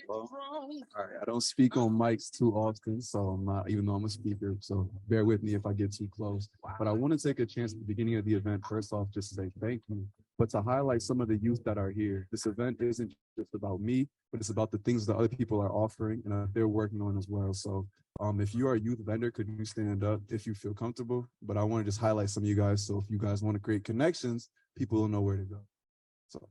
Well, all right. I don't speak on mics too often, so I'm not, even though I'm a speaker, so bear with me if I get too close. But I want to take a chance at the beginning of the event, first off, just to say thank you, but to highlight some of the youth that are here. This event isn't just about me, but it's about the things that other people are offering and that they're working on as well. So if you are a youth vendor, could you stand up if you feel comfortable? But I want to just highlight some of you guys. So if you guys want to create connections, people will know where to go. So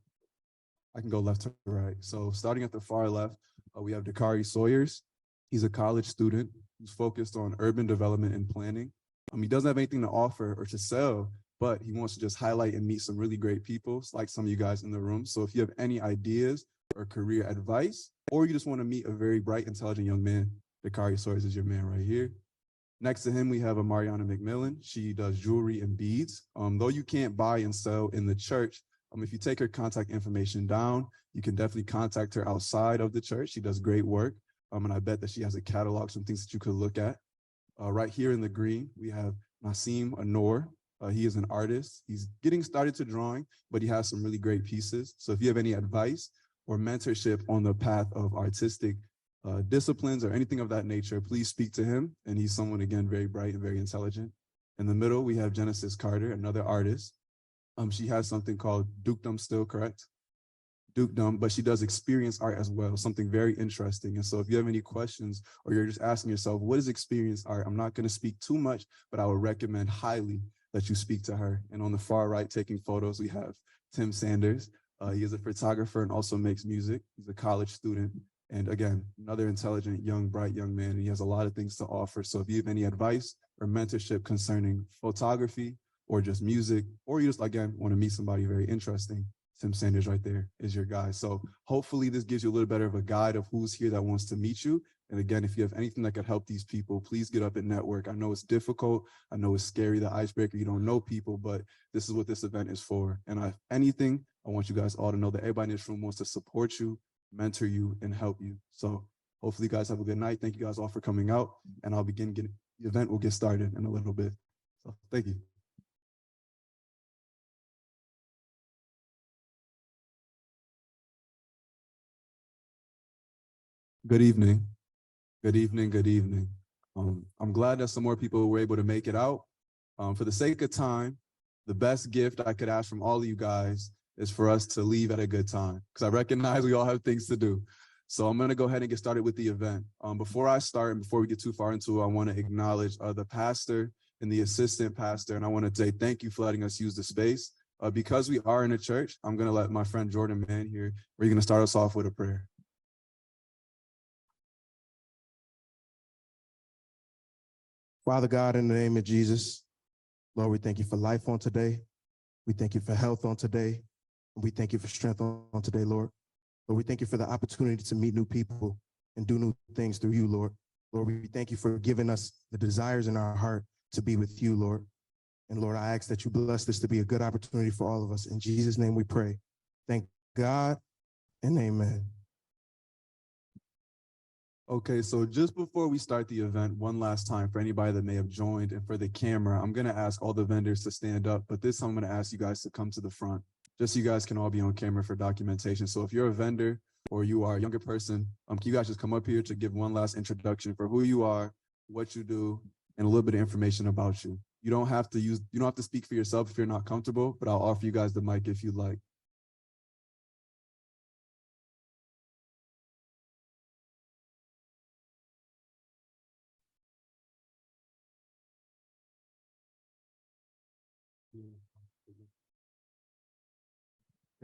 I can go left to right. So starting at the far left, we have Dakari Sawyers. He's a college student who's focused on urban development and planning. He doesn't have anything to offer or to sell, but he wants to just highlight and meet some really great people, like some of you guys in the room. So if you have any ideas or career advice, or you just want to meet a very bright, intelligent young man, Dakari Sawyers is your man right here. Next to him, we have a Mariana McMillan. She does jewelry and beads. Though you can't buy and sell in the church, if you take her contact information down, you can definitely contact her outside of the church. She does great work. And I bet that she has a catalog, some things that you could look at. Right here in the green, we have Nassim Anor. He is an artist. He's getting started to drawing, but he has some really great pieces. So if you have any advice or mentorship on the path of artistic disciplines or anything of that nature, please speak to him. And he's someone, again, very bright and very intelligent. In the middle, we have Genesis Carter, another artist. She has something called Dukedom still, correct? Dukedom, but she does experience art as well, something very interesting. And so if you have any questions or you're just asking yourself, what is experience art? I'm not going to speak too much, but I would recommend highly that you speak to her. And on the far right, taking photos, we have Tim Sanders. He is a photographer and also makes music. He's a college student. And again, another intelligent, young, bright young man. And he has a lot of things to offer. So if you have any advice or mentorship concerning photography, or just music, or you just, again, want to meet somebody very interesting, Tim Sanders right there is your guy. So hopefully this gives you a little better of a guide of who's here that wants to meet you. And again, if you have anything that could help these people, please get up and network. I know it's difficult. I know it's scary, the icebreaker. You don't know people, but this is what this event is for. And if anything, I want you guys all to know that everybody in this room wants to support you, mentor you, and help you. So hopefully you guys have a good night. Thank you guys all for coming out. And I'll begin getting, the event will get started in a little bit. So thank you. Good evening. Good evening. Good evening. I'm glad that some more people were able to make it out. For the sake of time, the best gift I could ask from all of you guys is for us to leave at a good time, because I recognize we all have things to do. So I'm going to go ahead and get started with the event. Before I start and before we get too far into it, I want to acknowledge the pastor and the assistant pastor, and I want to say thank you for letting us use the space. Because we are in a church, I'm going to let my friend Jordan Mann here, we're going to start us off with a prayer. Father God, in the name of Jesus, Lord, we thank you for life on today. We thank you for health on today. And we thank you for strength on today, Lord. Lord, we thank you for the opportunity to meet new people and do new things through you, Lord. Lord, we thank you for giving us the desires in our heart to be with you, Lord. And Lord, I ask that you bless this to be a good opportunity for all of us. In Jesus' name we pray. Thank God and amen. Okay, so just before we start the event, one last time for anybody that may have joined and for the camera, I'm going to ask all the vendors to stand up, but this time I'm going to ask you guys to come to the front, just so you guys can all be on camera for documentation. So if you're a vendor or you are a younger person, can you guys just come up here to give one last introduction for who you are, what you do, and a little bit of information about you. You don't have to speak for yourself if you're not comfortable, but I'll offer you guys the mic if you'd like.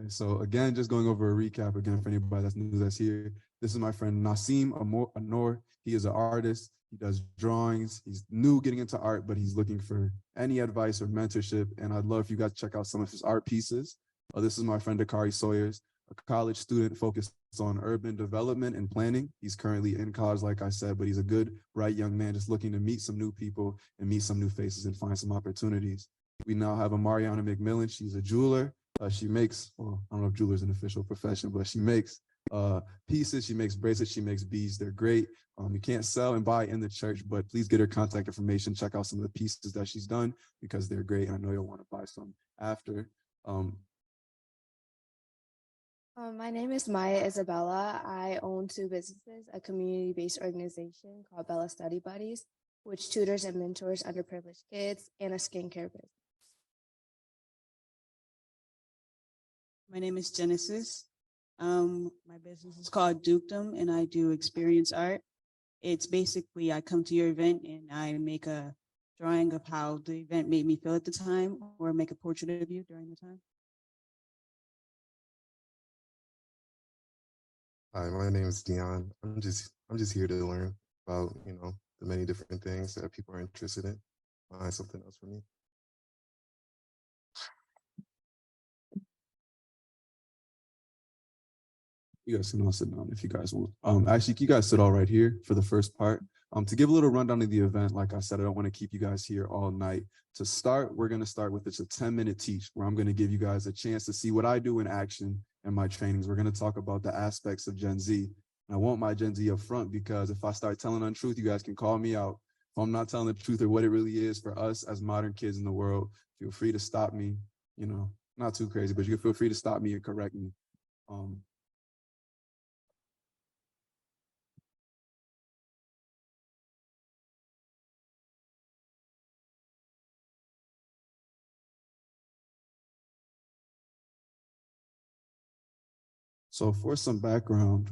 Okay, so again, just going over a recap again for anybody that's new that's here. This is my friend Nassim Anor. He is an artist. He does drawings. He's new getting into art, but he's looking for any advice or mentorship. And I'd love if you guys check out some of his art pieces. This is my friend Dakari Sawyers, a college student focused on urban development and planning. He's currently in college, like I said, but he's a good, bright young man just looking to meet some new people and meet some new faces and find some opportunities. We now have a Mariana McMillan. She's a jeweler. She makes, well, I don't know if jeweler is an official profession, but she makes pieces, she makes bracelets, she makes beads. They're great. You can't sell and buy in the church, but please get her contact information. Check out some of the pieces that she's done because they're great. And I know you'll want to buy some after. My name is Maya Isabella. I own two businesses, a community-based organization called Bella Study Buddies, which tutors and mentors underprivileged kids, and a skincare business. My name is Genesis. My business is called Dukedom, and I do experience art. It's basically I come to your event and I make a drawing of how the event made me feel at the time, or make a portrait of you during the time. Hi, my name is Dion. I'm just here to learn about, the many different things that people are interested in. Find something else for me. You guys can all sit down if you guys want. Actually, you guys sit all right here for the first part. To give a little rundown of the event, like I said, I don't want to keep you guys here all night. To start, we're going to start with a 10-minute teach where I'm going to give you guys a chance to see what I do in action in my trainings. We're going to talk about the aspects of Gen Z. And I want my Gen Z up front because if I start telling untruth, you guys can call me out. If I'm not telling the truth or what it really is for us as modern kids in the world, feel free to stop me. Not too crazy, but you can feel free to stop me and correct me. So for some background,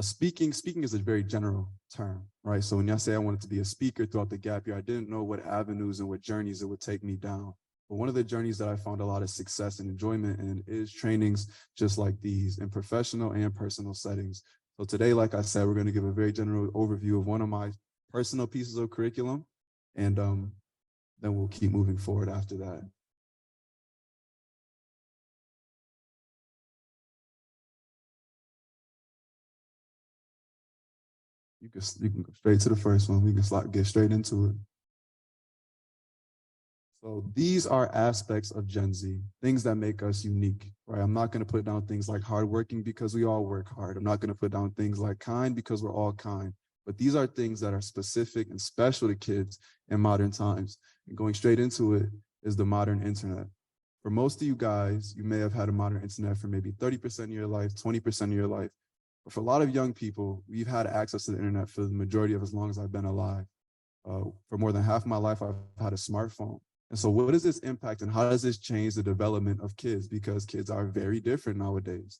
speaking is a very general term, right? So when I say I wanted to be a speaker throughout the gap year, I didn't know what avenues and what journeys it would take me down. But one of the journeys that I found a lot of success and enjoyment in is trainings just like these in professional and personal settings. So today, like I said, we're going to give a very general overview of one of my personal pieces of curriculum, and then we'll keep moving forward after that. You can go straight to the first one. We can get straight into it. So these are aspects of Gen Z, things that make us unique, right? I'm not going to put down things like hardworking because we all work hard. I'm not going to put down things like kind because we're all kind. But these are things that are specific and special to kids in modern times. And going straight into it is the modern internet. For most of you guys, you may have had a modern internet for maybe 30% of your life, 20% of your life. But for a lot of young people, we've had access to the internet for the majority of as long as I've been alive. For more than half my life, I've had a smartphone. And so what does this impact and how does this change the development of kids? Because kids are very different nowadays.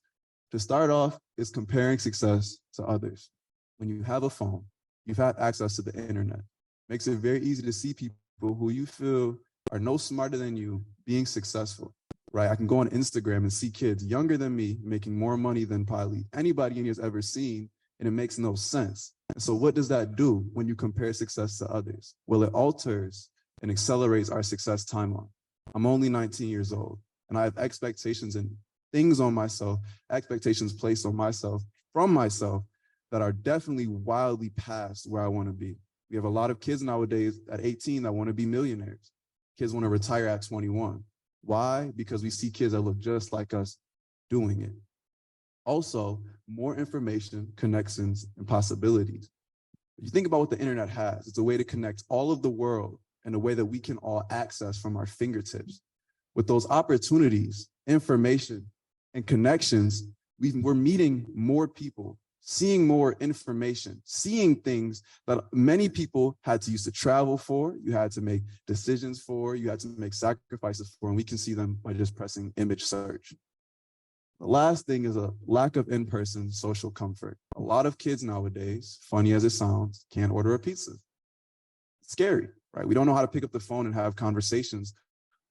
To start off is comparing success to others. When you have a phone, you've had access to the internet. Makes it very easy to see people who you feel are no smarter than you being successful. Right, I can go on Instagram and see kids younger than me making more money than probably anybody in here has ever seen, and it makes no sense. And so what does that do when you compare success to others? Well, it alters and accelerates our success timeline. I'm only 19 years old, and I have expectations and things on myself, expectations placed on myself from myself that are definitely wildly past where I want to be. We have a lot of kids nowadays at 18 that want to be millionaires. Kids want to retire at 21. Why? Because we see kids that look just like us doing it. Also, more information, connections, and possibilities. If you think about what the internet has, it's a way to connect all of the world in a way that we can all access from our fingertips. With those opportunities, information, and connections, we're meeting more people, seeing more information, seeing things that many people had to use to travel for, you had to make decisions for, you had to make sacrifices for, and we can see them by just pressing image search. The last thing is a lack of in-person social comfort. A lot of kids nowadays, funny as it sounds, can't order a pizza. It's scary, right? We don't know how to pick up the phone and have conversations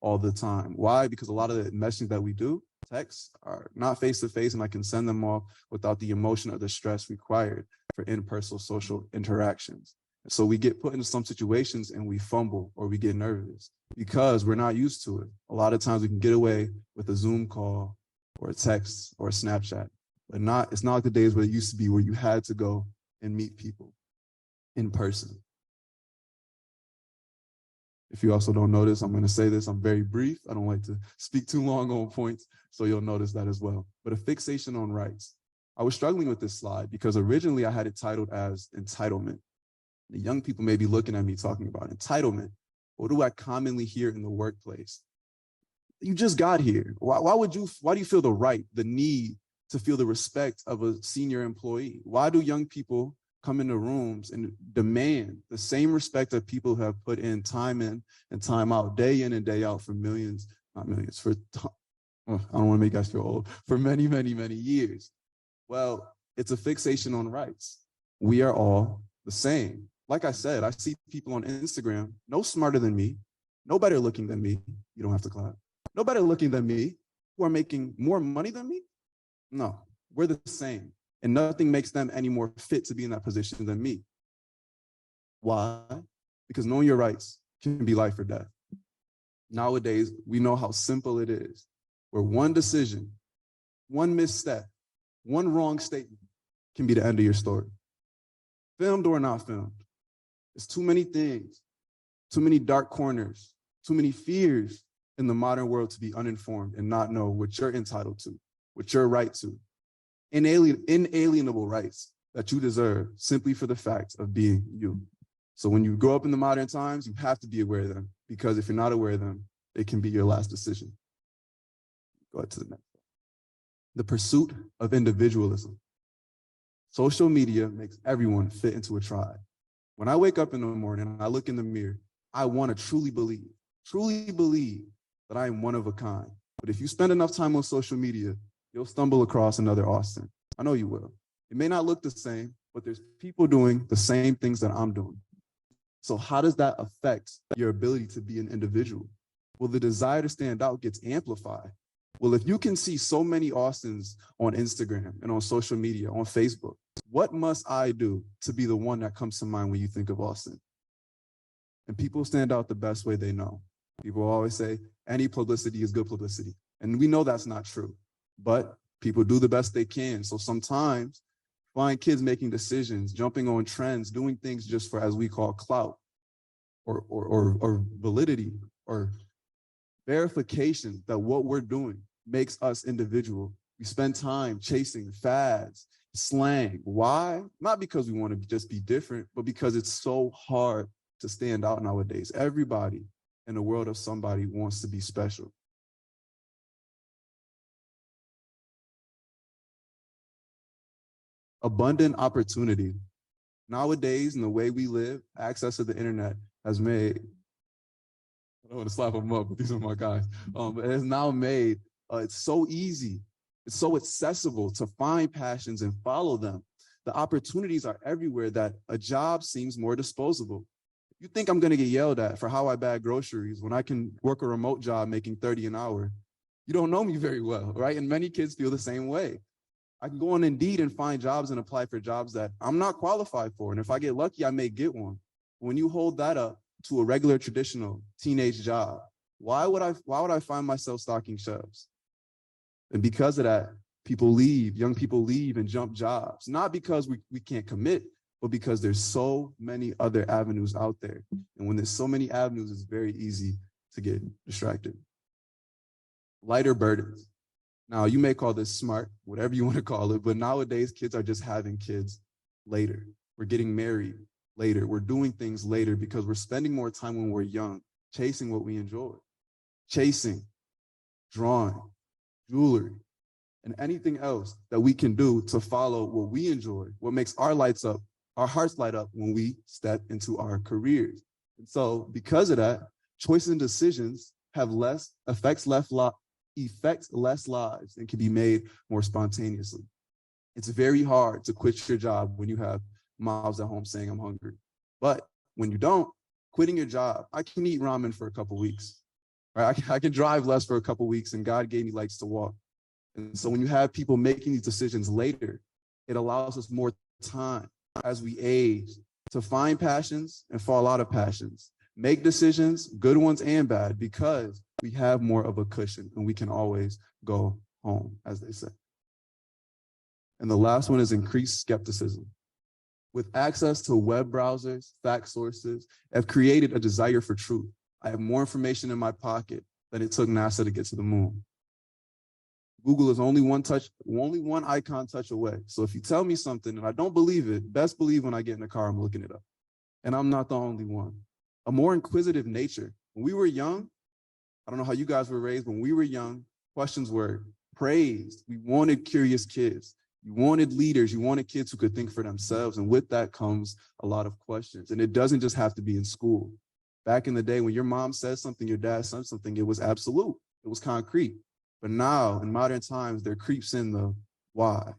all the time. Why? Because a lot of the messaging that we do, texts, are not face-to-face, and I can send them off without the emotion or the stress required for in-person social interactions. So we get put into some situations and we fumble or we get nervous because we're not used to it. A lot of times we can get away with a Zoom call or a text or a Snapchat, but it's not like the days where it used to be where you had to go and meet people in person. If you also don't notice, I'm going to say this, I'm very brief. I don't like to speak too long on points, so you'll notice that as well. But a fixation on rights. I was struggling with this slide because originally I had it titled as entitlement. The young people may be looking at me talking about entitlement. What do I commonly hear in the workplace? You just got here. Why do you feel the right, the need to feel the respect of a senior employee? Why do young people come into rooms and demand the same respect that people have put in and time out, day in and day out for millions, not millions, I don't want to make you guys feel old, for many, many, many years? Well, it's a fixation on rights. We are all the same. Like I said, I see people on Instagram, no smarter than me, no better looking than me. You don't have to clap. No better looking than me, who are making more money than me. No, we're the same. And nothing makes them any more fit to be in that position than me. Why? Because knowing your rights can be life or death. Nowadays, we know how simple it is, where one decision, one misstep, one wrong statement can be the end of your story. Filmed or not filmed. There's too many things, too many dark corners, too many fears in the modern world to be uninformed and not know what you're entitled to, what you're right to. Inalienable rights that you deserve simply for the fact of being you. So when you grow up in the modern times, you have to be aware of them, because if you're not aware of them, it can be your last decision. Go ahead to the next one. The pursuit of individualism. Social media makes everyone fit into a tribe. When I wake up in the morning and I look in the mirror, I want to truly believe that I am one of a kind. But if you spend enough time on social media, you'll stumble across another Austin. I know you will. It may not look the same, but there's people doing the same things that I'm doing. So how does that affect your ability to be an individual? Well, the desire to stand out gets amplified. Well, if you can see so many Austins on Instagram and on social media, on Facebook, what must I do to be the one that comes to mind when you think of Austin? And people stand out the best way they know. People always say any publicity is good publicity. And we know that's not true, but people do the best they can. So sometimes find kids making decisions, jumping on trends, doing things just for, as we call, clout or validity or verification that what we're doing makes us individual. We spend time chasing fads, slang. Why? Not because we want to just be different, but because it's so hard to stand out nowadays. Everybody in the world of somebody wants to be special. Abundant opportunity. Nowadays, in the way we live, access to the internet has made, I don't want to slap them up, but these are my guys. It has now made it's so easy, it's so accessible to find passions and follow them. The opportunities are everywhere that a job seems more disposable. You think I'm going to get yelled at for how I bag groceries when I can work a remote job making $30 an hour? You don't know me very well, right? And many kids feel the same way. I can go on Indeed and find jobs and apply for jobs that I'm not qualified for. And if I get lucky, I may get one. When you hold that up to a regular, traditional teenage job, why would I find myself stocking shelves? And because of that, young people leave and jump jobs, not because we can't commit, but because there's so many other avenues out there. And when there's so many avenues, it's very easy to get distracted. Lighter burdens. Now, you may call this smart, whatever you want to call it, but nowadays kids are just having kids later. We're getting married later. We're doing things later because we're spending more time when we're young, chasing what we enjoy. Chasing, drawing, jewelry, and anything else that we can do to follow what we enjoy, what makes our hearts light up when we step into our careers. And so because of that, choices and decisions have affects less lives and can be made more spontaneously. It's very hard to quit your job when you have mouths at home saying I'm hungry. But when you don't, quitting your job, I can eat ramen for a couple of weeks. Right? I can drive less for a couple of weeks, and God gave me legs to walk. And so when you have people making these decisions later, it allows us more time as we age to find passions and fall out of passions, make decisions, good ones and bad, because we have more of a cushion and we can always go home, as they say. And the last one is increased skepticism. With access to web browsers, fact sources, I've created a desire for truth. I have more information in my pocket than it took NASA to get to the moon. Google is only one icon touch away. So if you tell me something and I don't believe it, best believe when I get in the car, I'm looking it up. And I'm not the only one. A more inquisitive nature. When we were young, I don't know how you guys were raised, when we were young, questions were praised. We wanted curious kids. You wanted leaders. You wanted kids who could think for themselves. And with that comes a lot of questions. And it doesn't just have to be in school. Back in the day, when your mom says something, your dad says something, it was absolute. It was concrete. But now, in modern times, there creeps in the why.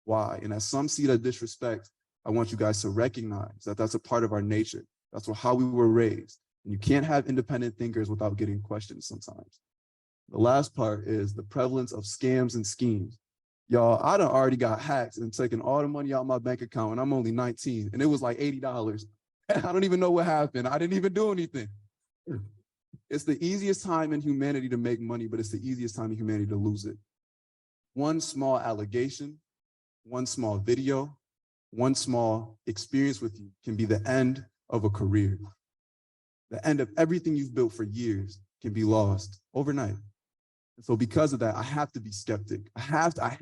Why? And as some see that disrespect, I want you guys to recognize that that's a part of our nature. That's how we were raised. And you can't have independent thinkers without getting questioned sometimes. The last part is the prevalence of scams and schemes. Y'all, I done already got hacked and taken all the money out of my bank account, and I'm only 19, and it was like $80. I don't even know what happened. I didn't even do anything. It's the easiest time in humanity to make money, but it's the easiest time in humanity to lose it. One small allegation, one small video, one small experience with you can be the end of a career. The end of everything you've built for years can be lost overnight. And so because of that, I have to be skeptic. I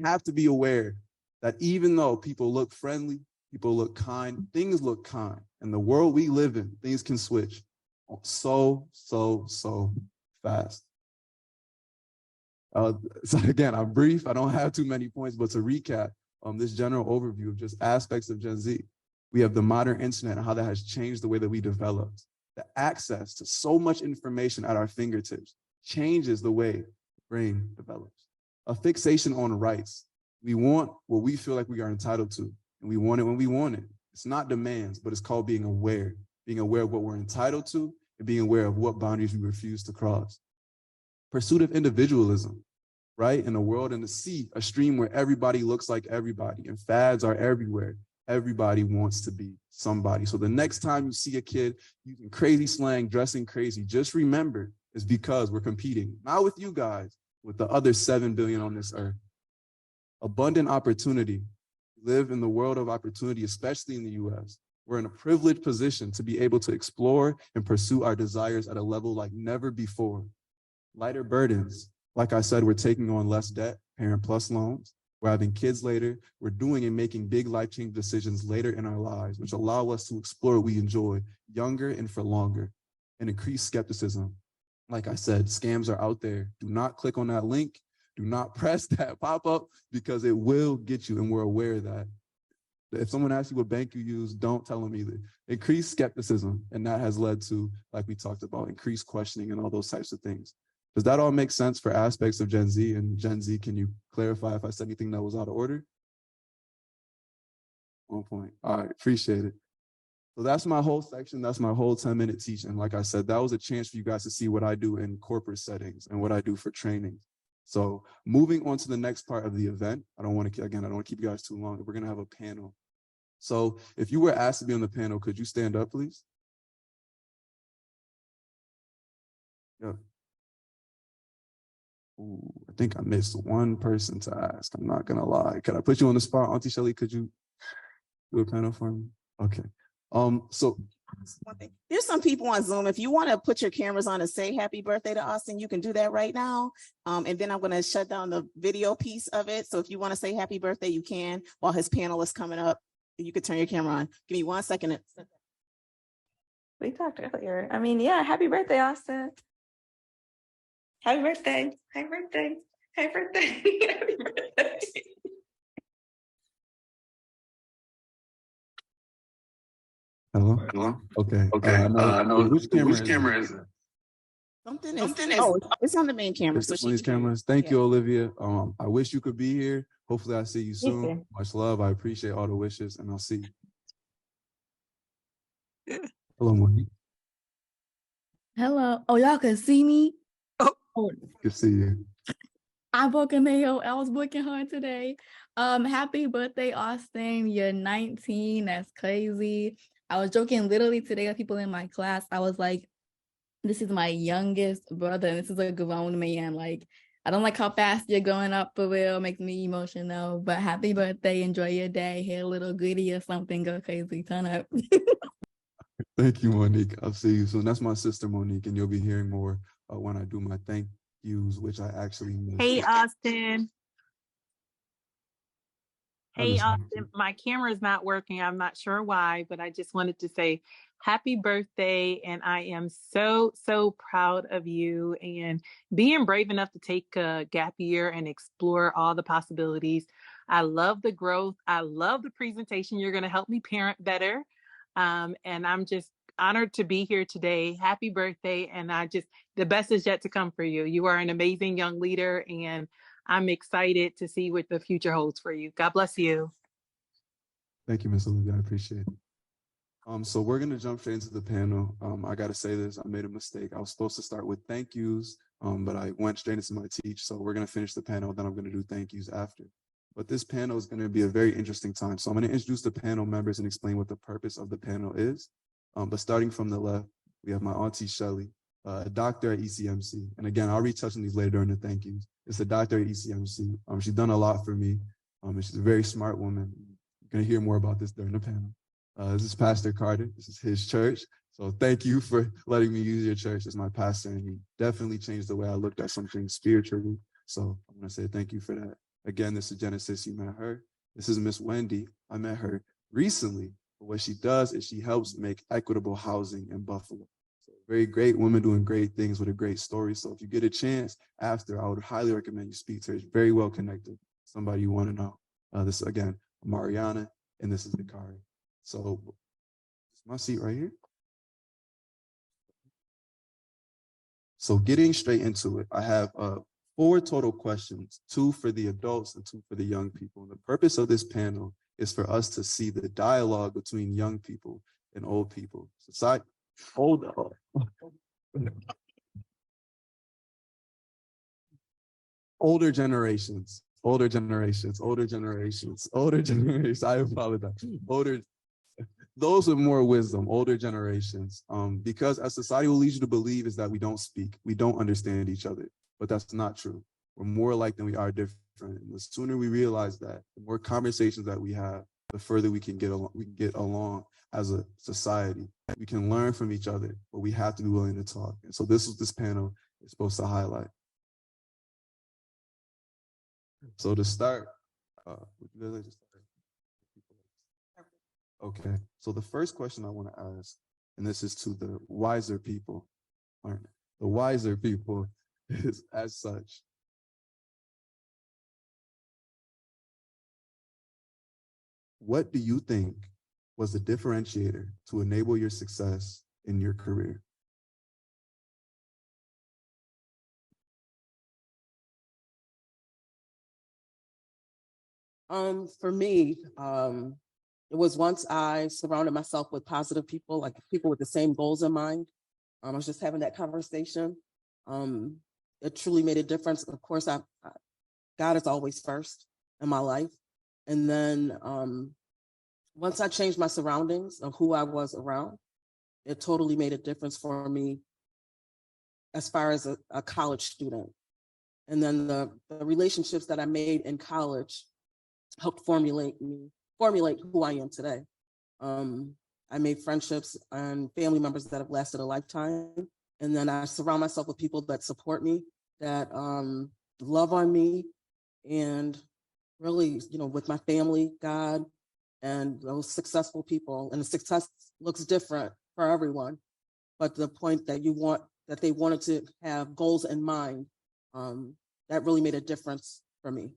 have to be aware that even though people look friendly, people look kind, things look kind. In the world we live in, things can switch so fast. So again, I'm brief. I don't have too many points, but to recap this general overview of just aspects of Gen Z, we have the modern internet and how that has changed the way that we developed. The access to so much information at our fingertips changes the way the brain develops. A fixation on rights. We want what we feel like we are entitled to, and we want it when we want it. It's not demands, but it's called being aware of what we're entitled to and being aware of what boundaries we refuse to cross. Pursuit of individualism, right? In a world and a sea, a stream where everybody looks like everybody and fads are everywhere. Everybody wants to be somebody. So the next time you see a kid using crazy slang, dressing crazy, just remember it's because we're competing, not with you guys, with the other 7 billion on this earth. Abundant opportunity. We live in the world of opportunity, especially in the US. We're in a privileged position to be able to explore and pursue our desires at a level like never before. Lighter burdens. Like I said, we're taking on less debt, Parent Plus loans. We're having kids later. We're doing and making big life-changing decisions later in our lives, which allow us to explore what we enjoy younger and for longer. And increased skepticism. Like I said, scams are out there. Do not click on that link. Do not press that pop-up because it will get you, and we're aware of that. If someone asks you what bank you use, don't tell them either. Increased skepticism, and that has led to, like we talked about, increased questioning and all those types of things. Does that all make sense for aspects of Gen Z? And Gen Z, can you clarify if I said anything that was out of order? 1 point. All right, appreciate it. So that's my whole section. That's my whole 10-minute teaching. Like I said, that was a chance for you guys to see what I do in corporate settings and what I do for training. So moving on to the next part of the event, I don't want to keep you guys too long. We're going to have a panel. So if you were asked to be on the panel, could you stand up, please? Yeah. Ooh, I think I missed one person to ask. I'm not going to lie. Could I put you on the spot? Auntie Shelly, could you do a panel for me? Okay. So one thing. There's some people on Zoom. If you want to put your cameras on and say happy birthday to Austin, you can do that right now. And then I'm going to shut down the video piece of it. So if you want to say happy birthday, you can while his panel is coming up. You could turn your camera on. Give me 1 second. We talked earlier. I mean, yeah, happy birthday, Austin. Happy birthday. Happy birthday. Happy birthday. Happy birthday. hello? Hello? Okay. Which camera is it? Something is, it's on the main camera. So these cameras. Thank you, Olivia. I wish you could be here. Hopefully I see you soon. Much love. I appreciate all the wishes, and I'll see you. Hello, Monique. Hello. Oh, y'all can see me? Oh. Good to see you. I'm booking Mayo. I was booking her today. Happy birthday, Austin. You're 19. That's crazy. I was joking literally today with people in my class. I was like, this is my youngest brother, and this is a grown man. Like, I don't like how fast you're growing up for real. Makes me emotional. But happy birthday. Enjoy your day. Hear a little goodie or something. Go crazy. Turn up. Thank you, Monique. I'll see you soon. That's my sister, Monique, and you'll be hearing more when I do my thank yous, which I actually missed. Hey, Austin. Hey, Austin. My camera is not working. I'm not sure why, but I just wanted to say happy birthday. And I am so, so proud of you and being brave enough to take a gap year and explore all the possibilities. I love the growth. I love the presentation. You're going to help me parent better. And I'm just honored to be here today. Happy birthday. And the best is yet to come for you. You are an amazing young leader, and I'm excited to see what the future holds for you. God bless you. Thank you, Ms. Olivia. I appreciate it. So we're going to jump straight into the panel. I got to say this, I made a mistake. I was supposed to start with thank yous, but I went straight into my teach. So we're going to finish the panel, then I'm going to do thank yous after. But this panel is going to be a very interesting time. So I'm going to introduce the panel members and explain what the purpose of the panel is. But starting from the left, we have my auntie Shelly, a doctor at ECMC. And again, I'll retouch on these later during the thank yous. It's a doctor at ECMC. She's done a lot for me. And she's a very smart woman. You're going to hear more about this during the panel. This is Pastor Carter. This is his church. So thank you for letting me use your church as my pastor. And he definitely changed the way I looked at something spiritually. So I'm going to say thank you for that. Again, this is Genesis. You met her. This is Miss Wendy. I met her recently. But what she does is she helps make equitable housing in Buffalo. So very great woman doing great things with a great story. So if you get a chance after, I would highly recommend you speak to her. She's very well connected. Somebody you want to know. This is, again, Mariana, and this is Hikari. So it's my seat right here. So getting straight into it, I have 4 total questions, 2 for the adults and 2 for the young people. And the purpose of this panel is for us to see the dialogue between young people and old people. Society, older generations. I apologize. Those with more wisdom, older generations. Because as society will lead you to believe is that we don't speak, we don't understand each other, but that's not true. We're more alike than we are different. And the sooner we realize that, the more conversations that we have, the further we can get along as a society. We can learn from each other, but we have to be willing to talk. And so this panel is supposed to highlight. So to start, okay. So the first question I want to ask, and this is to the wiser people, is as such. What do you think was the differentiator to enable your success in your career? For me, it was once I surrounded myself with positive people, like people with the same goals in mind. I was just having that conversation. It truly made a difference. Of course, God is always first in my life. And then once I changed my surroundings of who I was around, it totally made a difference for me as far as a college student. And then the relationships that I made in college helped formulate who I am today. I made friendships and family members that have lasted a lifetime. And then I surround myself with people that support me, that love on me, and really, with my family, God, and those successful people. And the success looks different for everyone. But the point that they wanted to have goals in mind, that really made a difference for me.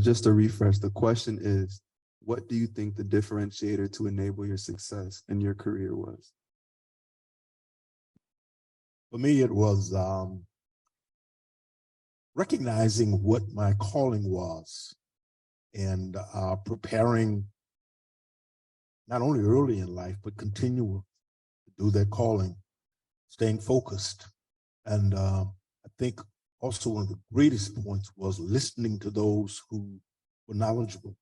Just to refresh, the question is, what do you think the differentiator to enable your success in your career was? For me, it was recognizing what my calling was and preparing not only early in life, but continue to do that calling, staying focused. And I think also one of the greatest points was listening to those who were knowledgeable,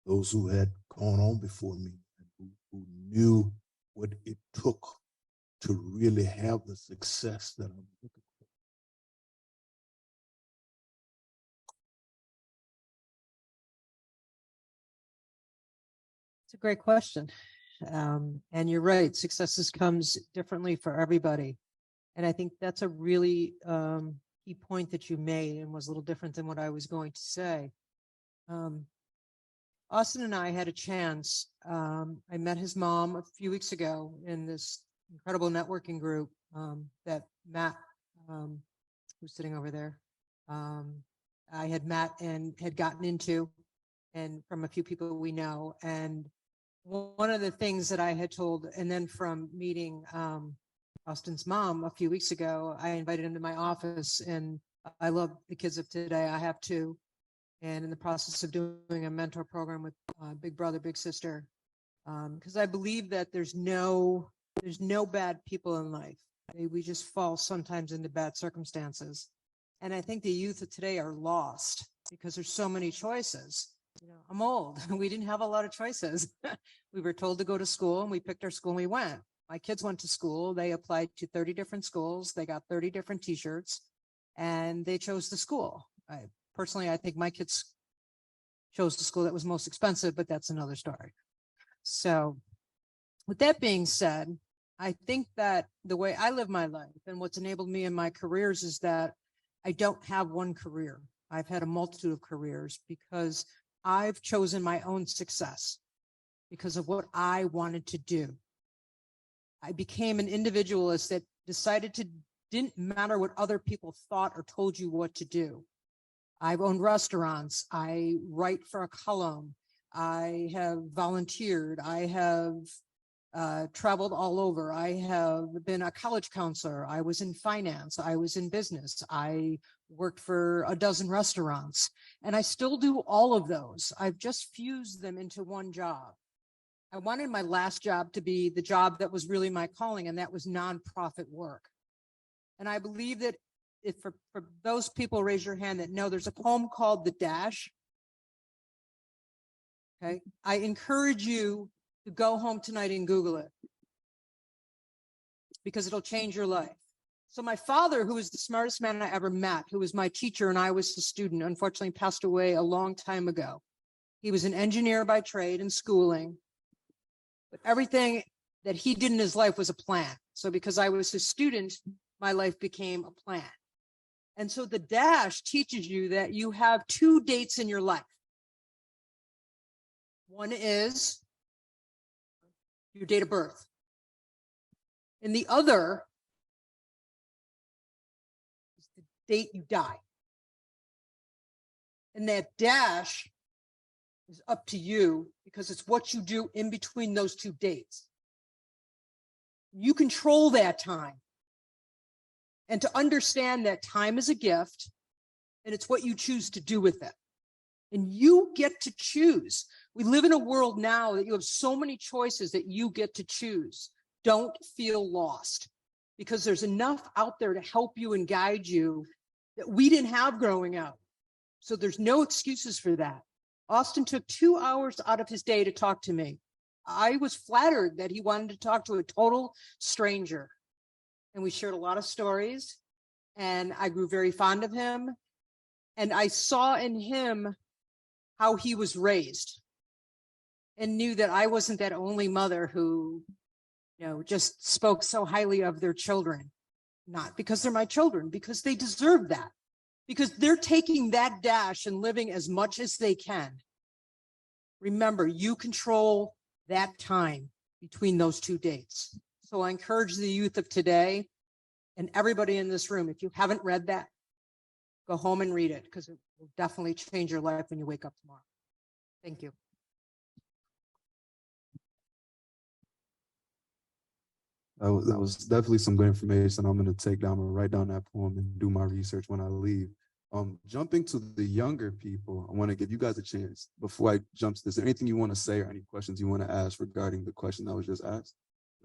those who had gone on before me, and who knew what it took to really have the success that I'm looking for. It's a great question. And you're right, successes comes differently for everybody. And I think that's a really key point that you made, and was a little different than what I was going to say. Austin and I had a chance. I met his mom a few weeks ago in this incredible networking group that Matt, who's sitting over there, I had met and had gotten into, and from a few people we know. And one of the things that I had told, and then from meeting Austin's mom a few weeks ago, I invited him to my office, and I love the kids of today. I have two, and in the process of doing a mentor program with Big Brother, Big Sister, because I believe that there's no bad people in life. We just fall sometimes into bad circumstances. And I think the youth of today are lost because there's so many choices. I'm old. We didn't have a lot of choices. We were told to go to school, and we picked our school and we went. My kids went to school. They applied to 30 different schools. They got 30 different t-shirts, and they chose the school. Personally, I think my kids chose the school that was most expensive, but that's another story. So with that being said, I think that the way I live my life and what's enabled me in my careers is that I don't have one career. I've had a multitude of careers because I've chosen my own success because of what I wanted to do. I became an individualist that decided to, didn't matter what other people thought or told you what to do. I've owned restaurants. I write for a column. I have volunteered. I have traveled all over. I have been a college counselor. I was in finance. I was in business. I worked for a dozen restaurants, and I still do all of those. I've just fused them into one job. I wanted my last job to be the job that was really my calling, and that was nonprofit work. And I believe that if for those people, raise your hand that know there's a poem called The Dash. Okay. I encourage you to go home tonight and Google it because it'll change your life. So my father, who was the smartest man I ever met, who was my teacher and I was his student, unfortunately passed away a long time ago. He was an engineer by trade and schooling, but everything that he did in his life was a plan. So because I was his student, my life became a plan. And so the dash teaches you that you have two dates in your life. One is your date of birth. And the other is the date you die. And that dash is up to you because it's what you do in between those two dates. You control that time. And to understand that time is a gift and it's what you choose to do with it. And you get to choose. We live in a world now that you have so many choices that you get to choose. Don't feel lost because there's enough out there to help you and guide you that we didn't have growing up. So there's no excuses for that. Austin took 2 hours out of his day to talk to me. I was flattered that he wanted to talk to a total stranger. And we shared a lot of stories, and I grew very fond of him. And I saw in him how he was raised and knew that I wasn't that only mother who, just spoke so highly of their children. Not because they're my children, because they deserve that, because they're taking that dash and living as much as they can. Remember, you control that time between those two dates. So I encourage the youth of today and everybody in this room, if you haven't read that, go home and read it because it will definitely change your life when you wake up tomorrow. Thank you. That was definitely some good information. I'm going to take down and write down that poem and do my research when I leave. Jumping to the younger people, I want to give you guys a chance before I jump to this. Is there anything you want to say or any questions you want to ask regarding the question that was just asked?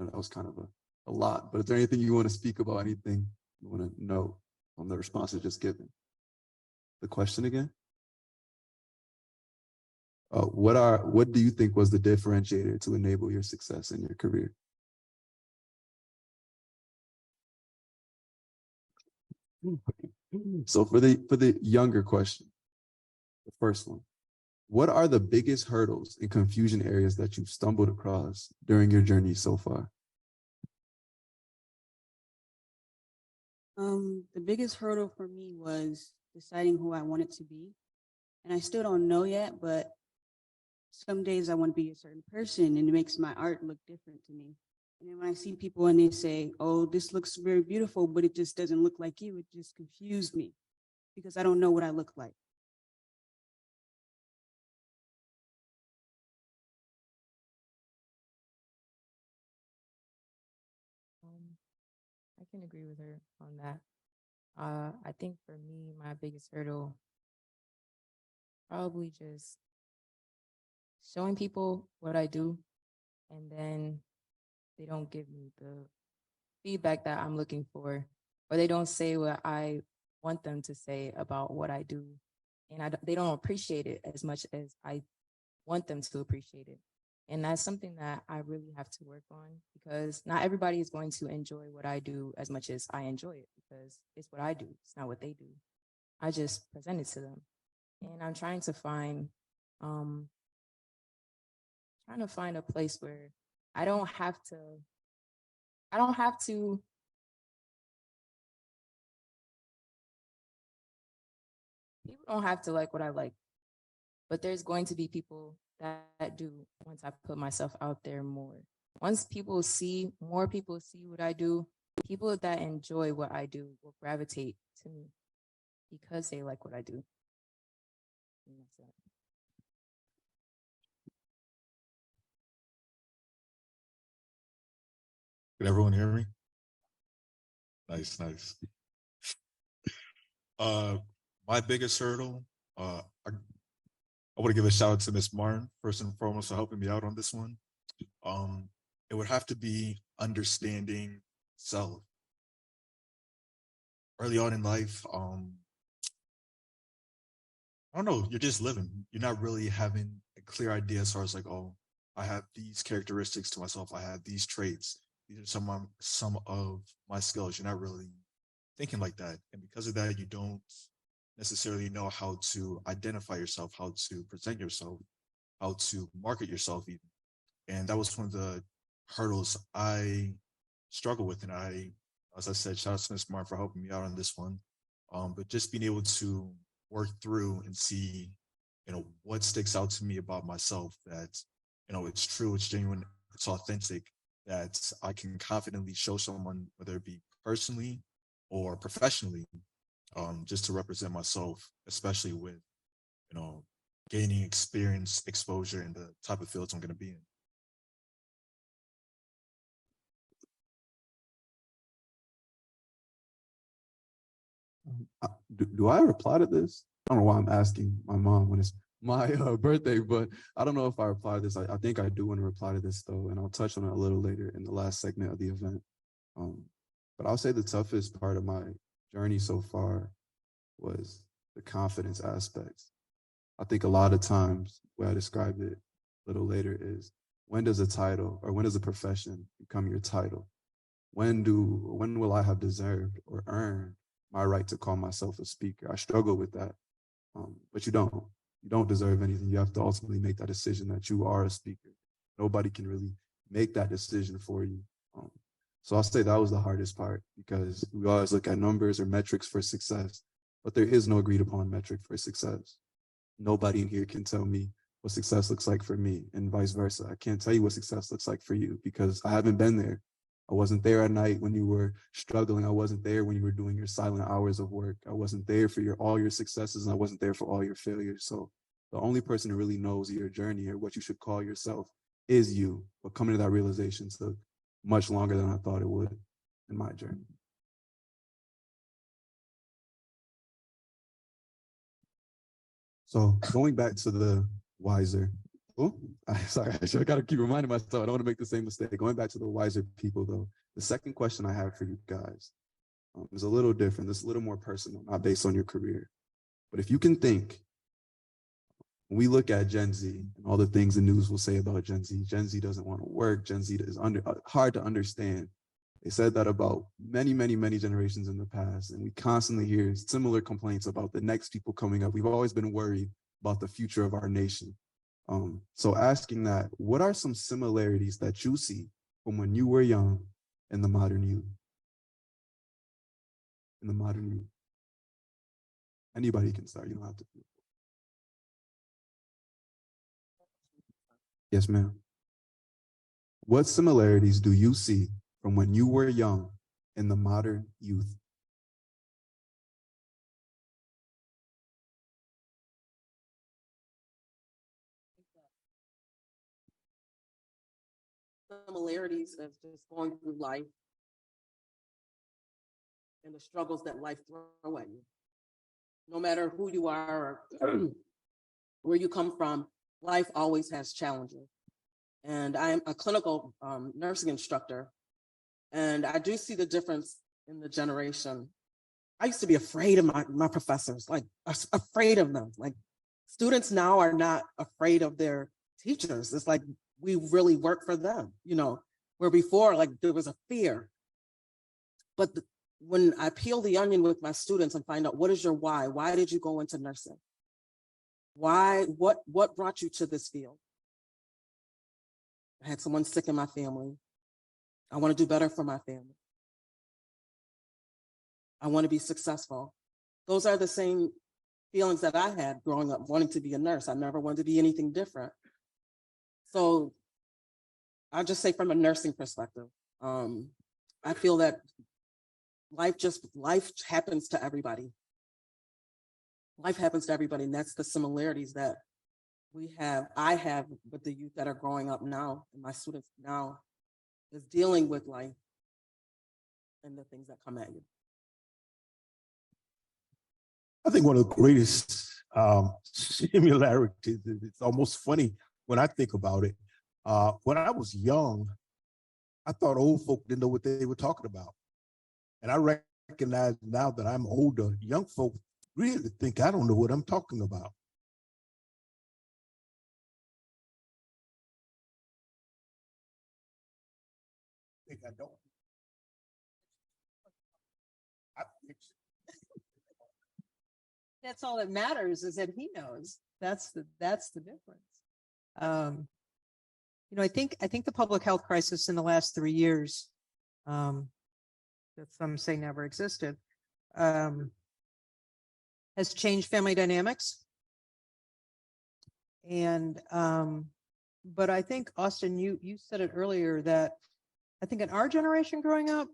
That was kind of a lot, but is there anything you want to speak about, anything you want to know on the responses just given? The question again? What do you think was the differentiator to enable your success in your career? So for the younger question, the first one, what are the biggest hurdles and confusion areas that you've stumbled across during your journey so far? The biggest hurdle for me was deciding who I wanted to be. and I still don't know yet, but some days I want to be a certain person, and it makes my art look different to me. And then when I see people and they say, oh, this looks very beautiful, but it just doesn't look like you, it just confused me because I don't know what I look like. I can agree with her on that. I think for me, my biggest hurdle probably just showing people what I do, and then they don't give me the feedback that I'm looking for, or they don't say what I want them to say about what I do, and they don't appreciate it as much as I want them to appreciate it. And that's something that I really have to work on, because not everybody is going to enjoy what I do as much as I enjoy it, because it's what I do. It's not what they do. I just present it to them. And I'm trying to find a place where I don't have to people don't have to like what I like, but there's going to be people that do once I put myself out there more. Once more people see what I do, people that enjoy what I do will gravitate to me because they like what I do. And that's it. Can everyone hear me? Nice. My biggest hurdle, I want to give a shout out to Miss Martin, first and foremost, for helping me out on this one. It would have to be understanding self. Early on in life, I don't know, you're just living. You're not really having a clear idea as far as like, oh, I have these characteristics to myself. I have these traits. These are some of my skills. You're not really thinking like that. And because of that, you don't necessarily know how to identify yourself, how to present yourself, how to market yourself even. And that was one of the hurdles I struggle with. And as I said, shout out to Ms. Martin for helping me out on this one. But just being able to work through and see, what sticks out to me about myself, that, it's true, it's genuine, it's authentic, that I can confidently show someone, whether it be personally or professionally, just to represent myself, especially with, gaining experience, exposure in the type of fields I'm going to be in. Do I reply to this? I don't know why I'm asking my mom when it's my birthday, but I don't know if I reply to this. I think I do want to reply to this though, and I'll touch on it a little later in the last segment of the event. But I'll say the toughest part of my journey so far was the confidence aspects. I think a lot of times, the way I describe it a little later is, when does a title or when does a profession become your title? When will I have deserved or earned my right to call myself a speaker? I struggle with that, but you don't deserve anything. You have to ultimately make that decision that you are a speaker. Nobody can really make that decision for you. So I'll say that was the hardest part, because we always look at numbers or metrics for success, but there is no agreed upon metric for success. Nobody in here can tell me what success looks like for me, and vice versa. I can't tell you what success looks like for you because I haven't been there. I wasn't there at night when you were struggling. I wasn't there when you were doing your silent hours of work. I wasn't there for all your successes, and I wasn't there for all your failures. So the only person who really knows your journey or what you should call yourself is you. But coming to that realization took much longer than I thought it would in my journey. So going back to the wiser, sorry, I got to keep reminding myself, I don't want to make the same mistake. Going back to the wiser people though, the second question I have for you guys is a little different. It's a little more personal, not based on your career. But if you can think, when we look at Gen Z and all the things the news will say about Gen Z doesn't want to work. Gen Z is hard to understand. They said that about many, many, many generations in the past. And we constantly hear similar complaints about the next people coming up. We've always been worried about the future of our nation. So asking that, what are some similarities that you see from when you were young and the modern youth? In the modern youth. Anybody can start, you don't have to. Yes, ma'am. What similarities do you see from when you were young and the modern youth? Similarities of just going through life and the struggles that life throw at you. No matter who you are or where you come from, life always has challenges. And I'm a clinical nursing instructor, and I do see the difference in the generation. I used to be afraid of my professors, like afraid of them. Like students now are not afraid of their teachers. It's like we really work for them, you know, where before like there was a fear. But when I peel the onion with my students and find out what is your why? Why did you go into nursing? Why, what brought you to this field? I had someone sick in my family. I want to do better for my family. I want to be successful. Those are the same feelings that I had growing up, wanting to be a nurse. I never wanted to be anything different. So I'll just say from a nursing perspective, I feel that life happens to everybody. Life happens to everybody, and that's the similarities that I have with the youth that are growing up now, and my students now, is dealing with life and the things that come at you. I think one of the greatest similarities, it's almost funny when I think about it. When I was young, I thought old folk didn't know what they were talking about. And I recognize now that I'm older, young folk really think I don't know what I'm talking about. I think I don't. That's all that matters, is that he knows. That's the difference. You know, I think the public health crisis in the last 3 years, that some say never existed, has changed family dynamics. And but I think, Austin, you said it earlier, that I think in our generation growing up,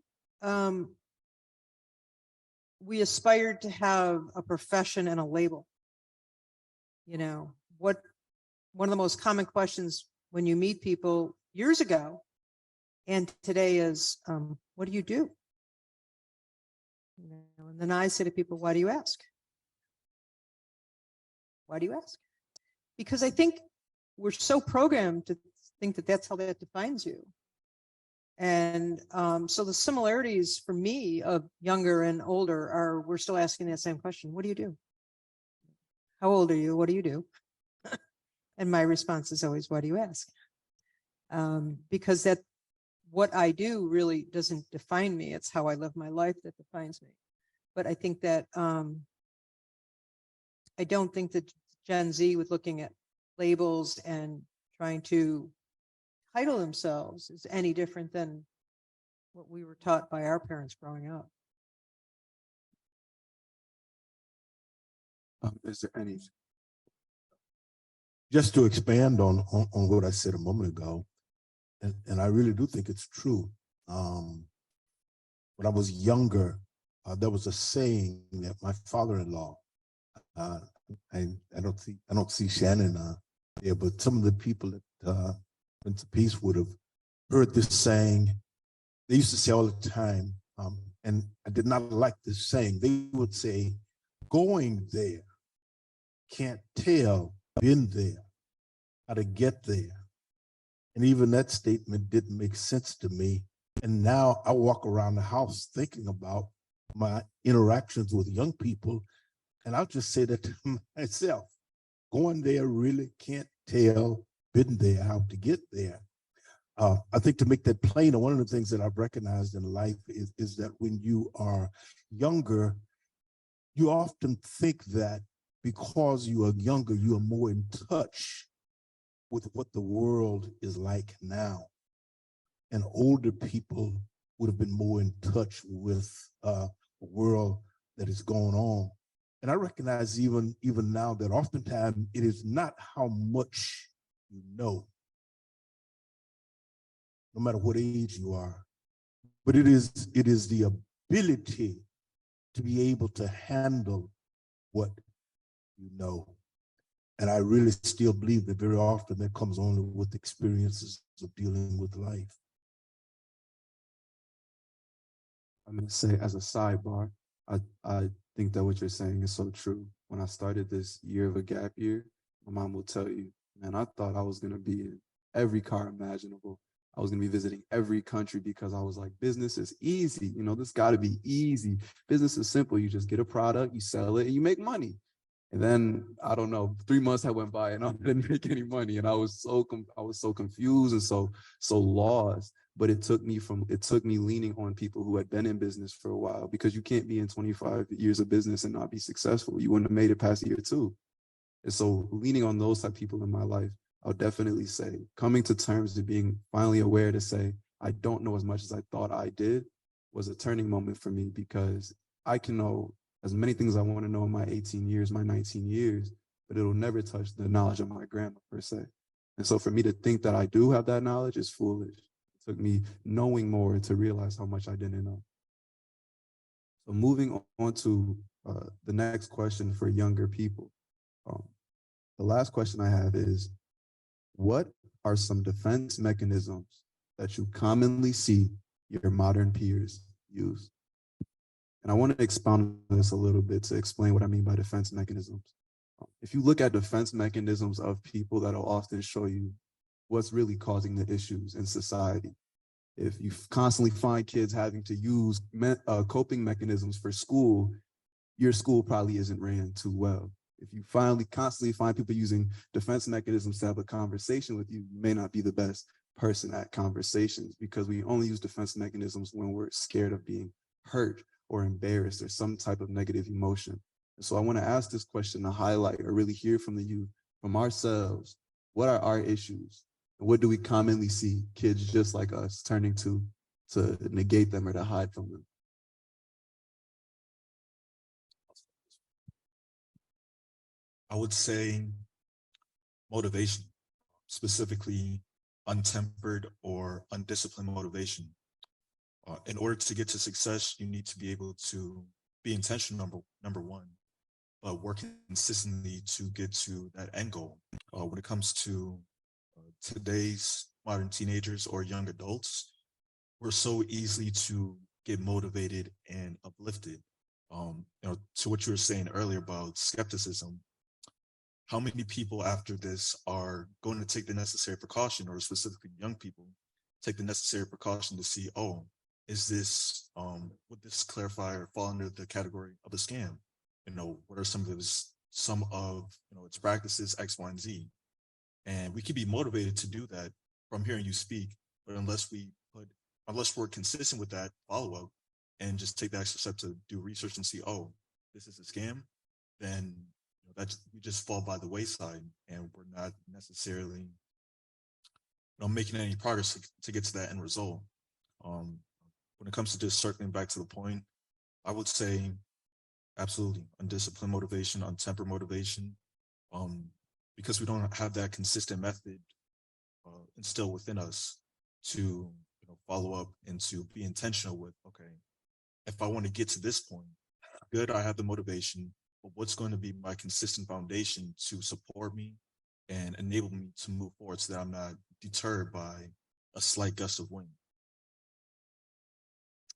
we aspired to have a profession and a label. You know, one of the most common questions when you meet people years ago and today is, what do you do? You know, and then I say to people, why do you ask? Why do you ask? Because I think we're so programmed to think that that's how that defines you. And so the similarities for me of younger and older are, we're still asking that same question. What do you do? How old are you? What do you do? And my response is always, why do you ask? Because that what I do really doesn't define me. It's how I live my life that defines me. But I think that I don't think that Gen Z, with looking at labels and trying to title themselves, is any different than what we were taught by our parents growing up. Is there any? Just to expand on what I said a moment ago, and I really do think it's true. When I was younger, there was a saying that my father-in-law, I don't see Shannon there, but some of the people at Prince of Peace would have heard this saying. They used to say all the time, and I did not like this saying. They would say, going there, can't tell, been there, how to get there. And even that statement didn't make sense to me. And now I walk around the house thinking about my interactions with young people, and I'll just say that to myself, going there really can't tell, been there, how to get there. I think to make that plainer, one of the things that I've recognized in life is that when you are younger, you often think that because you are younger, you are more in touch with what the world is like now. And older people would have been more in touch with the world that is going on. And I recognize even now that oftentimes it is not how much you know, no matter what age you are. But it is the ability to be able to handle what you know. And I really still believe that very often that comes only with experiences of dealing with life. I'm going to say as a sidebar, I think that what you're saying is so true. When I started this year of a gap year, my mom will tell you, man, I thought I was going to be in every car imaginable. I was going to be visiting every country because I was like, business is easy. You know, this got to be easy. Business is simple. You just get a product, you sell it, and you make money. And then, I don't know, 3 months had went by and I didn't make any money. And I was so confused and so lost. But it took me leaning on people who had been in business for a while, because you can't be in 25 years of business and not be successful. You wouldn't have made it past year 2. And so leaning on those type of people in my life, I'll definitely say coming to terms to being finally aware to say, I don't know as much as I thought I did, was a turning moment for me, because I can know as many things I want to know in my 18 years, my 19 years, but it'll never touch the knowledge of my grandma per se. And so for me to think that I do have that knowledge is foolish. It took me knowing more to realize how much I didn't know. So moving on to the next question for younger people. The last question I have is, what are some defense mechanisms that you commonly see your modern peers use? And I want to expound on this a little bit to explain what I mean by defense mechanisms. If you look at defense mechanisms of people, that'll often show you what's really causing the issues in society. If you constantly find kids having to use coping mechanisms for school, your school probably isn't ran too well. If you constantly find people using defense mechanisms to have a conversation with you, you may not be the best person at conversations, because we only use defense mechanisms when we're scared of being hurt or embarrassed or some type of negative emotion. And so I want to ask this question to highlight or really hear from the youth, from ourselves, what are our issues? And what do we commonly see kids just like us turning to negate them or to hide from them? I would say motivation, specifically untempered or undisciplined motivation. In order to get to success, you need to be able to be intentional, number one, but work consistently to get to that end goal. When it comes to today's modern teenagers or young adults, we're so easily to get motivated and uplifted. To what you were saying earlier about skepticism, how many people after this are going to take the necessary precaution, or specifically young people, take the necessary precaution to see, oh, is this, would this clarify or fall under the category of a scam? What are some of its practices, X, Y, and Z? And we can be motivated to do that from hearing you speak, but unless we're consistent with that follow-up and just take the extra step to do research and see, oh, this is a scam, then we just fall by the wayside, and we're not necessarily making any progress to get to that end result. When it comes to just circling back to the point, I would say absolutely undisciplined motivation, untempered motivation, because we don't have that consistent method instilled within us to follow up and to be intentional with, okay, if I want to get to this point, good, I have the motivation, but what's going to be my consistent foundation to support me and enable me to move forward so that I'm not deterred by a slight gust of wind?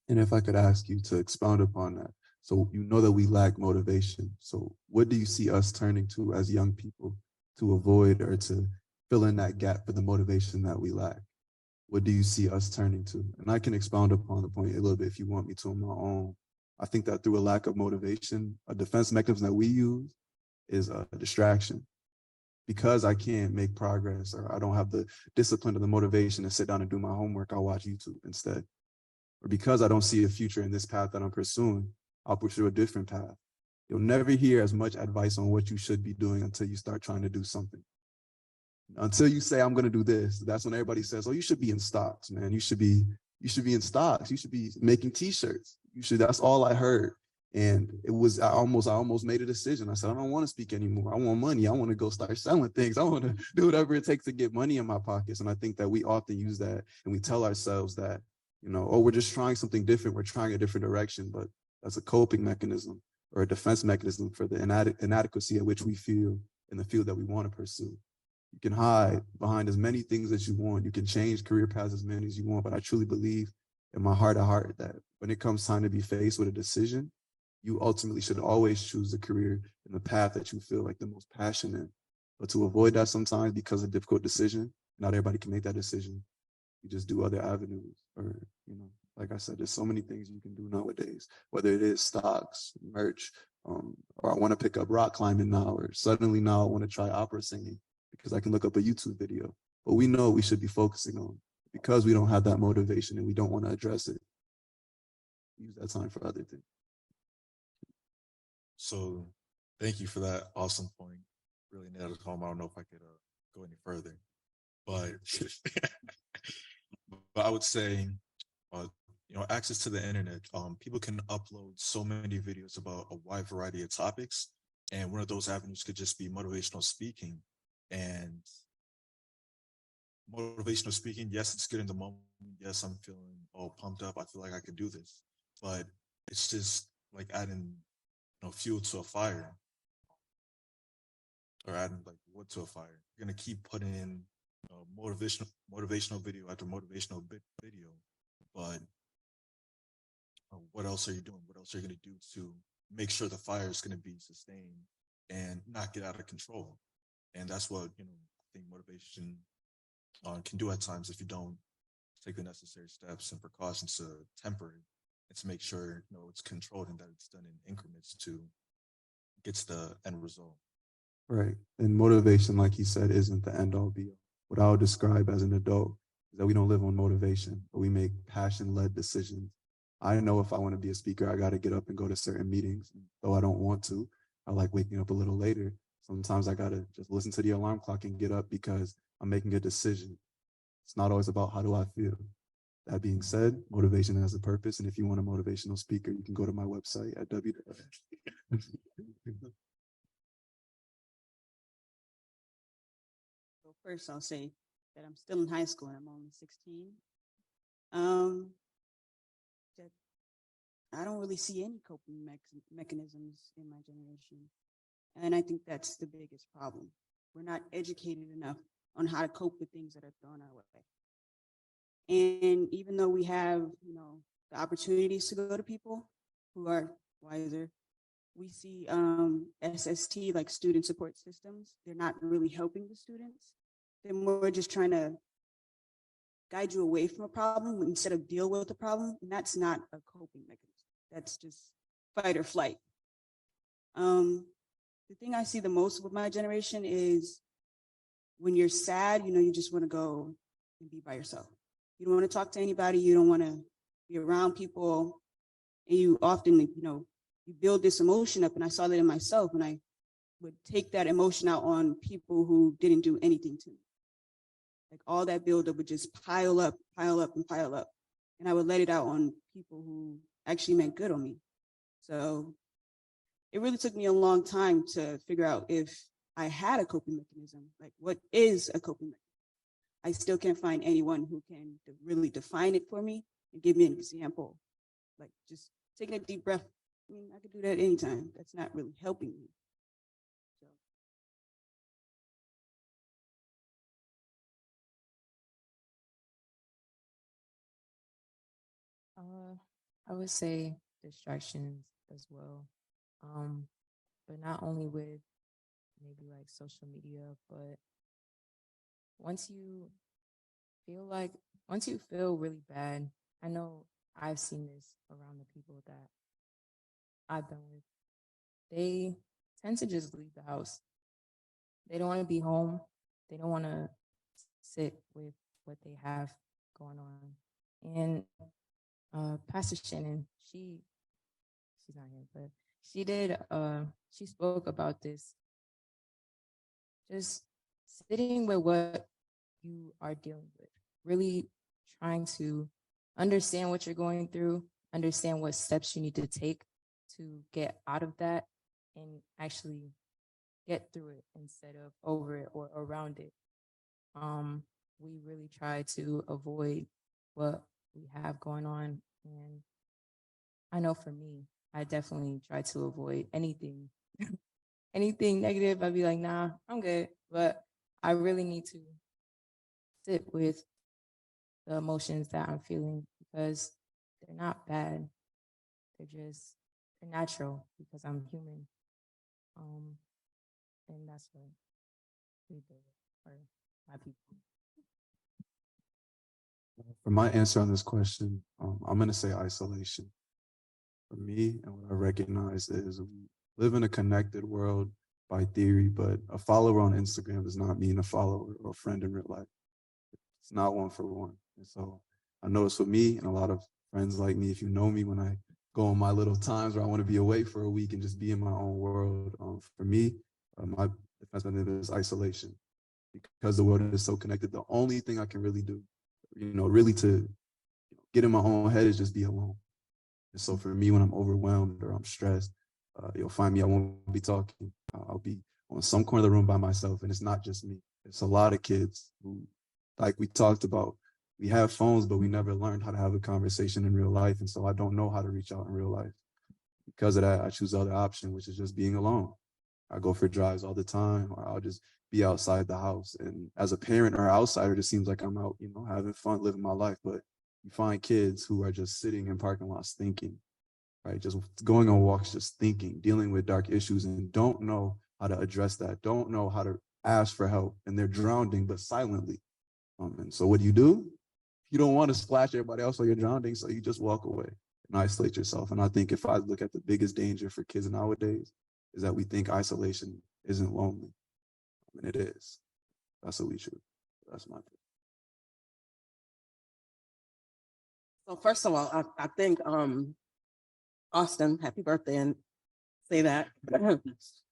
And if I could ask you to expound upon that. So you know that we lack motivation. So what do you see us turning to as young people to avoid or to fill in that gap for the motivation that we lack? What do you see us turning to? And I can expound upon the point a little bit if you want me to on my own. I think that through a lack of motivation, a defense mechanism that we use is a distraction. Because I can't make progress or I don't have the discipline or the motivation to sit down and do my homework, I'll watch YouTube instead. Or because I don't see a future in this path that I'm pursuing, I'll pursue a different path. You'll never hear as much advice on what you should be doing until you start trying to do something. Until you say, I'm going to do this, that's when everybody says, oh, you should be in stocks, man. You should be in stocks. You should be making t-shirts. That's all I heard. And I almost made a decision. I said, I don't want to speak anymore. I want money. I want to go start selling things. I want to do whatever it takes to get money in my pockets. And I think that we often use that and we tell ourselves that, oh, we're just trying something different. We're trying a different direction, but that's a coping mechanism or a defense mechanism for the inadequacy at which we feel in the field that we want to pursue. You can hide behind as many things as you want. You can change career paths as many as you want, but I truly believe in my heart of heart that when it comes time to be faced with a decision, you ultimately should always choose the career and the path that you feel like the most passionate in. But to avoid that sometimes because of a difficult decision, not everybody can make that decision. You just do other avenues or, like I said, there's so many things you can do nowadays, whether it is stocks, merch, or I want to pick up rock climbing now, or suddenly now I want to try opera singing because I can look up a YouTube video. But we know we should be focusing on, because we don't have that motivation and we don't want to address it, use that time for other things. So thank you for that awesome point. Really nailed it home. I don't know if I could go any further, but but I would say, access to the internet. People can upload so many videos about a wide variety of topics, and one of those avenues could just be motivational speaking. And motivational speaking, yes, it's good in the moment. Yes, I'm feeling all pumped up. I feel like I could do this, but it's just like adding fuel to a fire, or adding like wood to a fire. You're gonna keep putting in motivational video after motivational video, but what else are you doing? What else are you gonna do to make sure the fire is gonna be sustained and not get out of control? And that's what I think motivation can do at times if you don't take the necessary steps and precautions to temper it and to make sure it's controlled and that it's done in increments to get to the end result. Right. And motivation, like he said, isn't the end all be all. What I would describe as an adult is that we don't live on motivation, but we make passion-led decisions. I know if I want to be a speaker, I got to get up and go to certain meetings. Though I don't want to, I like waking up a little later. Sometimes I got to just listen to the alarm clock and get up because I'm making a decision. It's not always about how do I feel. That being said, motivation has a purpose. And if you want a motivational speaker, you can go to my website at So first, I'll say that I'm still in high school and I'm only 16. That I don't really see any coping mechanisms in my generation. And I think that's the biggest problem. We're not educated enough on how to cope with things that are thrown our way. And even though we have, the opportunities to go to people who are wiser, we see SST, like student support systems. They're not really helping the students. They're more just trying to guide you away from a problem instead of deal with the problem. And that's not a coping mechanism. That's just fight or flight. The thing I see the most with my generation is when you're sad, you just want to go and be by yourself. You don't want to talk to anybody. You don't want to be around people. And you often, you build this emotion up. And I saw that in myself. And I would take that emotion out on people who didn't do anything to me. Like all that buildup would just pile up, and pile up. And I would let it out on people who actually meant good on me. So it really took me a long time to figure out if I had a coping mechanism. Like, what is a coping mechanism? I still can't find anyone who can really define it for me and give me an example. Like just taking a deep breath. I mean, I could do that anytime. That's not really helping me. I would say distractions as well. But not only with maybe like social media, but once you feel really bad, I know I've seen this around the people that I've been with. They tend to just leave the house. They don't want to be home. They don't want to sit with what they have going on. And Pastor Shannon, she's not here, but she spoke about this. Just sitting with what you are dealing with, really trying to understand what you're going through, understand what steps you need to take to get out of that and actually get through it instead of over it or around it. We really try to avoid what we have going on. And I know for me, I definitely try to avoid anything, anything negative. I'd be like, nah, I'm good. But I really need to sit with the emotions that I'm feeling because they're not bad. They're natural because I'm human. And that's what we do for my people. For my answer on this question, I'm going to say isolation. For me, and what I recognize is we live in a connected world by theory, but a follower on Instagram does not mean a follower or a friend in real life. It's not one for one. And so I know it's for me and a lot of friends like me, if you know me, when I go on my little times where I want to be away for a week and just be in my own world. For me, my defense mechanism is isolation. Because the world is so connected, the only thing I can really do, really to get in my own head is just be alone. And so for me, when I'm overwhelmed or I'm stressed, you'll find me, I won't be talking. I'll be on some corner of the room by myself. And it's not just me. It's a lot of kids who, like we talked about, we have phones, but we never learned how to have a conversation in real life. And so I don't know how to reach out in real life. Because of that, I choose the other option, which is just being alone. I go for drives all the time, or I'll just be outside the house. And as a parent or outsider, it just seems like I'm out, having fun, living my life. But you find kids who are just sitting in parking lots thinking, right? Just going on walks, just thinking, dealing with dark issues and don't know how to address that, don't know how to ask for help. And they're drowning, but silently. And so what do? You don't want to splash everybody else while you're drowning, so you just walk away and isolate yourself. And I think if I look at the biggest danger for kids nowadays is that we think isolation isn't lonely. And it is. That's what we should. That's my opinion. So first of all, I think Austin, happy birthday, and say that.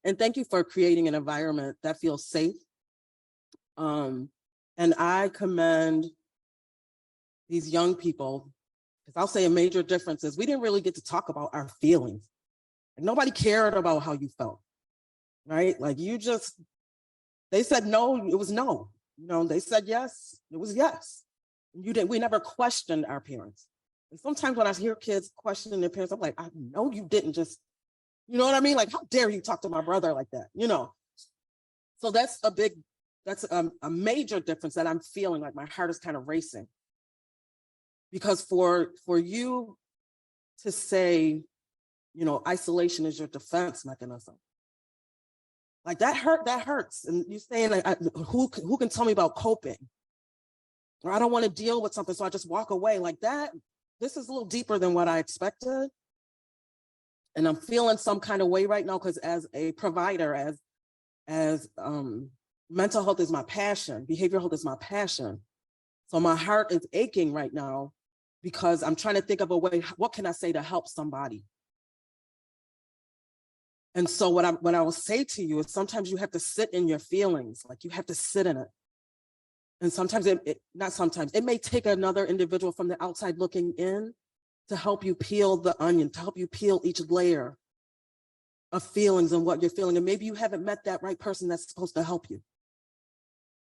And thank you for creating an environment that feels safe. And I commend these young people, because I'll say a major difference is we didn't really get to talk about our feelings. Like, nobody cared about how you felt, right? Like they said no, it was no. They said yes, it was yes. We never questioned our parents. And sometimes when I hear kids questioning their parents, I'm like, I know you didn't just, you know what I mean? Like, how dare you talk to my brother like that, So that's a major difference that I'm feeling like my heart is kind of racing. Because for you to say, isolation is your defense mechanism, like that hurts. And you're saying, like, who can tell me about coping? Or I don't want to deal with something, so I just walk away like that. This is a little deeper than what I expected. And I'm feeling some kind of way right now, because as a provider, as mental health is my passion, behavioral health is my passion. So my heart is aching right now because I'm trying to think of a way, what can I say to help somebody? And so what I will say to you is sometimes you have to sit in your feelings, like you have to sit in it. And sometimes it may take another individual from the outside looking in to help you peel the onion, to help you peel each layer of feelings and what you're feeling. And maybe you haven't met that right person that's supposed to help you.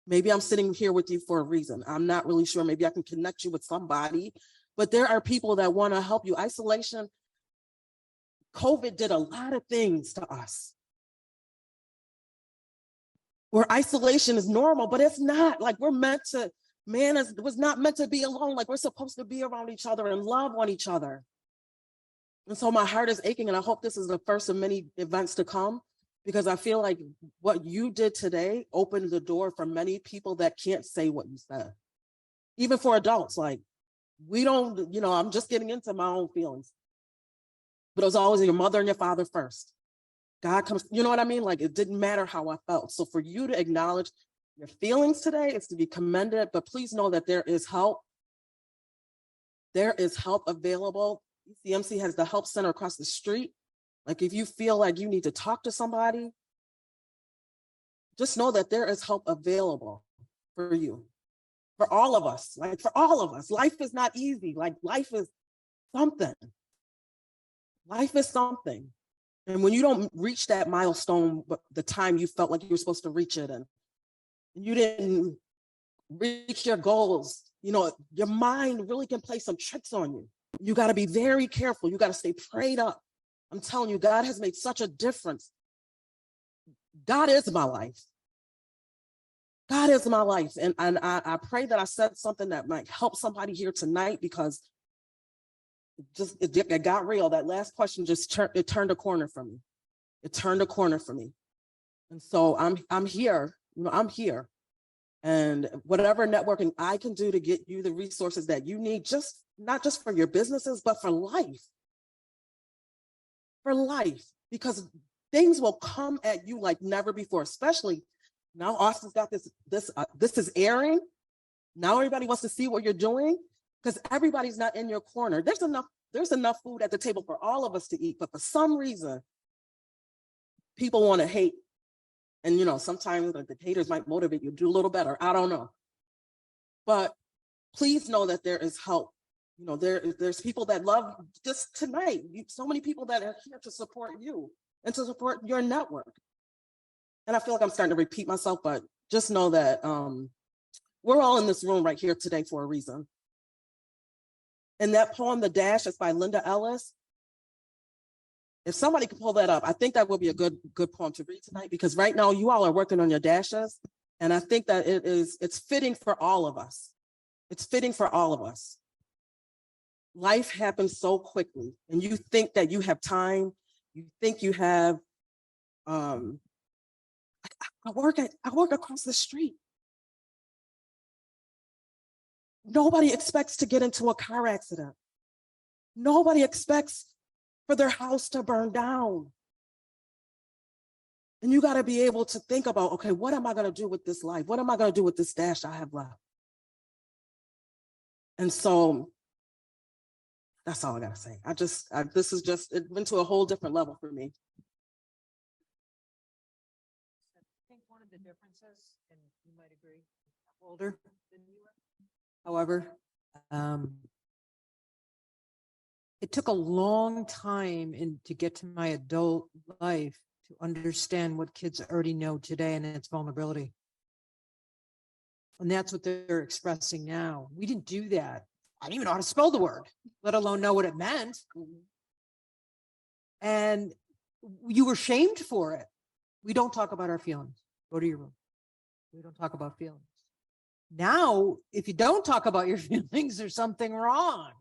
Maybe I'm sitting here with you for a reason. I'm not really sure. Maybe I can connect you with somebody, but there are people that want to help you. Isolation, COVID did a lot of things to us, where isolation is normal, but it's not. Like man was not meant to be alone. Like we're supposed to be around each other and love on each other. And so my heart is aching, and I hope this is the first of many events to come, because I feel like what you did today opened the door for many people that can't say what you said. Even for adults, like we don't, I'm just getting into my own feelings. But it was always your mother and your father first. God comes, you know what I mean? Like it didn't matter how I felt. So for you to acknowledge your feelings today, it's to be commended, but please know that there is help. There is help available. ECMC has the help center across the street. Like if you feel like you need to talk to somebody, just know that there is help available for you, for all of us, like for all of us. Life is not easy. Like life is something. Life is something. And when you don't reach that milestone, but the time you felt like you were supposed to reach it, and you didn't reach your goals, you know, your mind really can play some tricks on you. You got to be very careful. You got to stay prayed up. I'm telling you, God has made such a difference. God is my life. God is my life. And I pray that I said something that might help somebody here tonight, because it got real. That last question just turned a corner for me. It turned a corner for me. And so I'm here, you know, I'm here. And whatever networking I can do to get you the resources that you need, just not just for your businesses, but for life. For life, because things will come at you like never before, especially now Austin's got this is airing. Now everybody wants to see what you're doing, because everybody's not in your corner. There's enough food at the table for all of us to eat, but for some reason, people want to hate. And, you know, sometimes the haters might motivate you to do a little better. I don't know. But please know that there is help. You know, there's people that love just tonight. So many people that are here to support you and to support your network. And I feel like I'm starting to repeat myself, but just know that we're all in this room right here today for a reason. And that poem, The Dash, is by Linda Ellis. If somebody could pull that up, I think that would be a good poem to read tonight, because right now you all are working on your dashes. And I think that it's fitting for all of us. It's fitting for all of us. Life happens so quickly, and you think that you have time. You think you have, I work across the street. Nobody expects to get into a car accident. Nobody expects for their house to burn down. And you got to be able to think about, okay, what am I going to do with this life? What am I going to do with this dash I have left? And so that's all I got to say. This is just, it went to a whole different level for me. I think one of the differences, and you might agree, I'm older than you are. However, it took a long time to get to my adult life to understand what kids already know today, and it's vulnerability. And that's what they're expressing now. We didn't do that. I didn't even know how to spell the word, let alone know what it meant. And you were shamed for it. We don't talk about our feelings. Go to your room. We don't talk about feelings. Now, if you don't talk about your feelings, there's something wrong.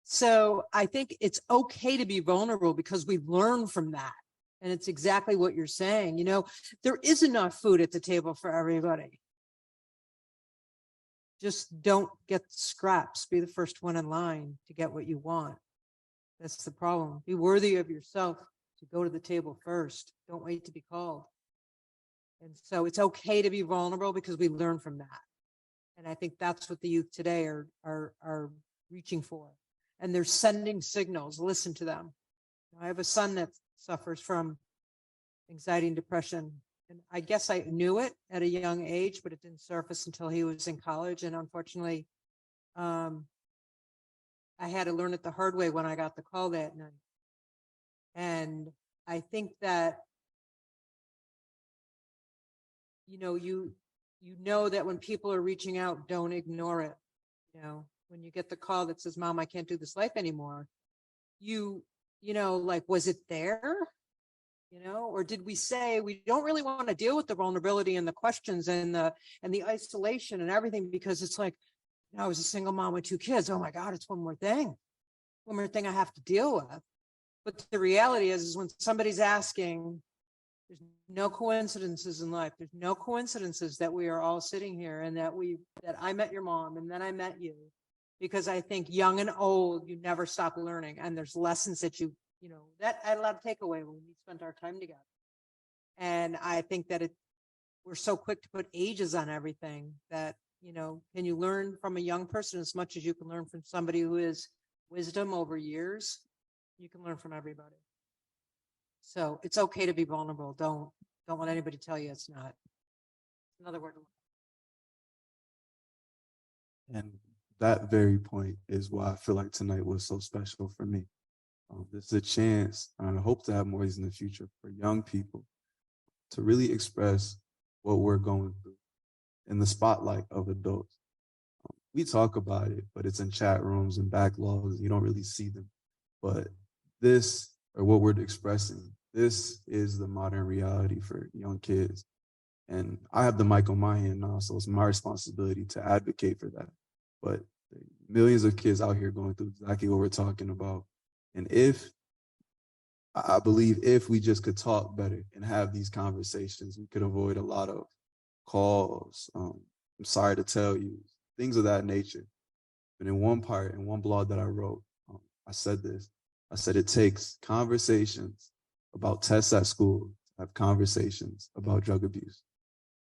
So I think it's okay to be vulnerable, because we learn from that. And it's exactly what you're saying. You know, there is enough food at the table for everybody. Just don't get scraps. Be the first one in line to get what you want. That's the problem. Be worthy of yourself to go to the table first. Don't wait to be called. And so it's okay to be vulnerable, because we learn from that. And I think that's what the youth today are reaching for. And they're sending signals. Listen to them. I have a son that suffers from anxiety and depression. And I guess I knew it at a young age, but it didn't surface until he was in college. And unfortunately, I had to learn it the hard way when I got the call that night. And I think that, you know that when people are reaching out, don't ignore it. You know, when you get the call that says, "Mom, I can't do this life anymore," you know, like, was it there? You know, or did we say we don't really want to deal with the vulnerability and the questions and the isolation and everything, because it's like, I was a single mom with 2 kids. Oh my God, it's one more thing I have to deal with. But the reality is when somebody's asking, there's no coincidences in life. There's no coincidences that we are all sitting here, and that I met your mom and then I met you, because I think young and old, you never stop learning. And there's lessons that that I had a lot of takeaway when we spent our time together. And I think that we're so quick to put ages on everything that, can you learn from a young person as much as you can learn from somebody who has wisdom over years? You can learn from everybody. So it's okay to be vulnerable. Don't let anybody tell you it's not. Another word. And that very point is why I feel like tonight was so special for me. This is a chance, and I hope to have more of these in the future, for young people to really express what we're going through in the spotlight of adults. We talk about it, but it's in chat rooms and backlogs. You don't really see them. But this, or what we're expressing, this is the modern reality for young kids. And I have the mic on my hand now, so it's my responsibility to advocate for that. But millions of kids out here going through exactly what we're talking about. And I believe if we just could talk better and have these conversations, we could avoid a lot of calls. I'm sorry to tell you, things of that nature. And in one blog that I wrote, I said this. I said it takes conversations about tests at school to have conversations about drug abuse.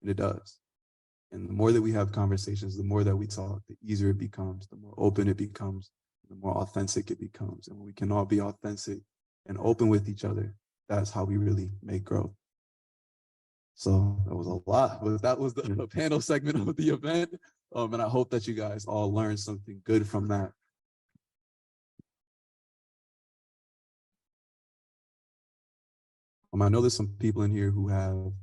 And it does. And the more that we have conversations, the more that we talk, the easier it becomes, the more open it becomes, the more authentic it becomes. And when we can all be authentic and open with each other, that's how we really make growth. So that was a lot, but that was the panel segment of the event. And I hope that you guys all learned something good from that. I know there's some people in here who have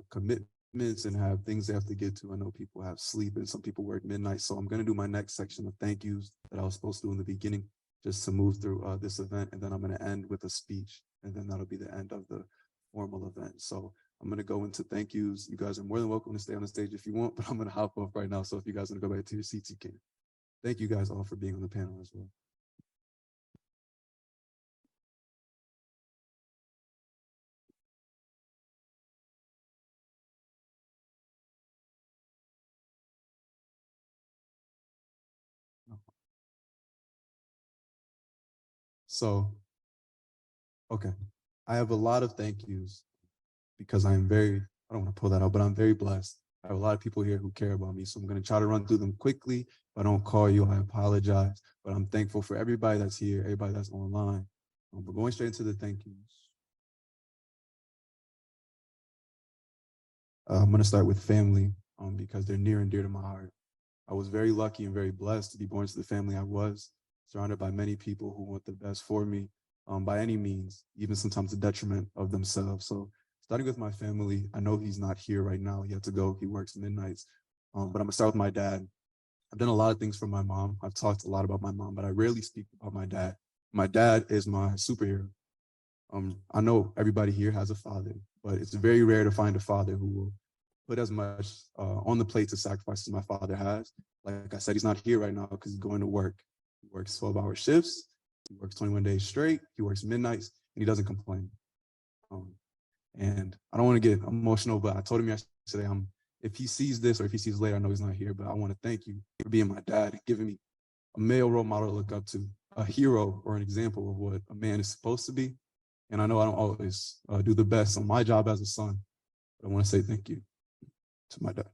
commitments and have things they have to get to. I know people have sleep and some people work midnight. So I'm going to do my next section of thank yous that I was supposed to do in the beginning, just to move through this event. And then I'm going to end with a speech. And then that'll be the end of the formal event. So I'm going to go into thank yous. You guys are more than welcome to stay on the stage if you want, but I'm going to hop off right now. So if you guys want to go back to your seats, you can. Thank you guys all for being on the panel as well. So, okay, I have a lot of thank yous because I don't want to pull that out, but I'm very blessed. I have a lot of people here who care about me. So I'm going to try to run through them quickly. If I don't call you, I apologize. But I'm thankful for everybody that's here, everybody that's online. We're going straight into the thank yous. I'm going to start with family because they're near and dear to my heart. I was very lucky and very blessed to be born to the family I was, surrounded by many people who want the best for me by any means, even sometimes the detriment of themselves. So starting with my family, I know he's not here right now. He had to go. He works midnights. But I'm going to start with my dad. I've done a lot of things for my mom. I've talked a lot about my mom, but I rarely speak about my dad. My dad is my superhero. I know everybody here has a father, but it's very rare to find a father who will put as much on the plate to sacrifice as my father has. Like I said, he's not here right now because he's going to work. He works 12-hour shifts. He works 21 days straight. He works midnights, and he doesn't complain. And I don't want to get emotional, but I told him yesterday, if he sees this or if he sees later, I know he's not here, but I want to thank you for being my dad and giving me a male role model to look up to, a hero or an example of what a man is supposed to be. And I know I don't always do the best on my job as a son, but I want to say thank you to my dad.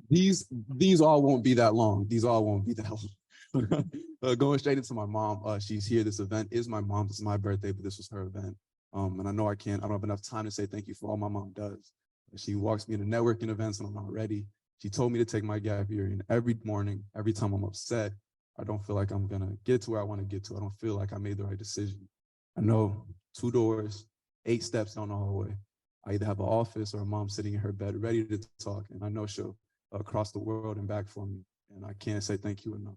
These all won't be that long. These all won't be that long. Going straight into my mom. She's here. This event is my mom's. It's my birthday, but this was her event. And I know I don't have enough time to say thank you for all my mom does. She walks me into networking events when I'm not ready. She told me to take my gap year, and every morning, every time I'm upset, I don't feel like I'm gonna get to where I want to get to. I don't feel like I made the right decision. I know 2 doors, 8 steps down the hallway. I either have an office or a mom sitting in her bed ready to talk, and I know she'll cross the world and back for me. And I can't say thank you enough.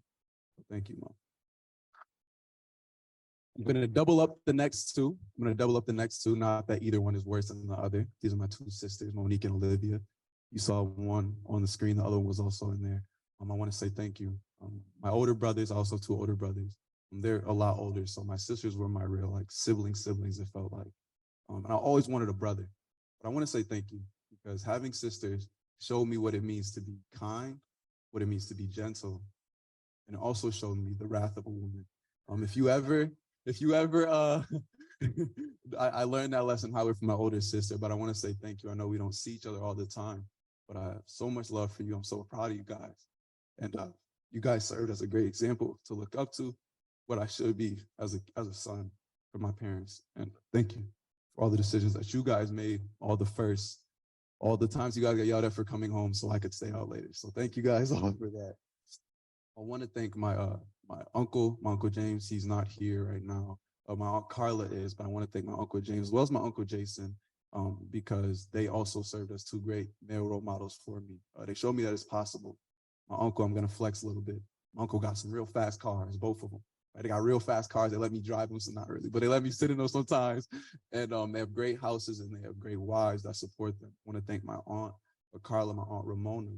Thank you, Mom. I'm going to double up the next 2. Not that either one is worse than the other. These are my 2 sisters, Monique and Olivia. You saw one on the screen. The other one was also in there. I want to say thank you. My older brothers, also 2 older brothers. They're a lot older, so my sisters were my real siblings, it felt like. And I always wanted a brother. But I want to say thank you because having sisters showed me what it means to be kind, what it means to be gentle, and it also showed me the wrath of a woman. If you ever, I learned that lesson probably from my older sister, but I want to say thank you. I know we don't see each other all the time, but I have so much love for you. I'm so proud of you guys. And you guys served as a great example to look up to, what I should be as a son for my parents. And thank you for all the decisions that you guys made, all the times you guys got yelled at for coming home so I could stay out later. So thank you guys all for that. I want to thank my uncle James. He's not here right now. My aunt Carla is, but I want to thank my uncle James as well as my uncle Jason, because they also served as two great male role models for me. They showed me that it's possible. My uncle, I'm gonna flex a little bit. My uncle got some real fast cars, both of them. Right? They got real fast cars. They let me drive them, so not really, but they let me sit in them sometimes. And they have great houses and they have great wives that support them. I want to thank my aunt Carla, my aunt Ramona,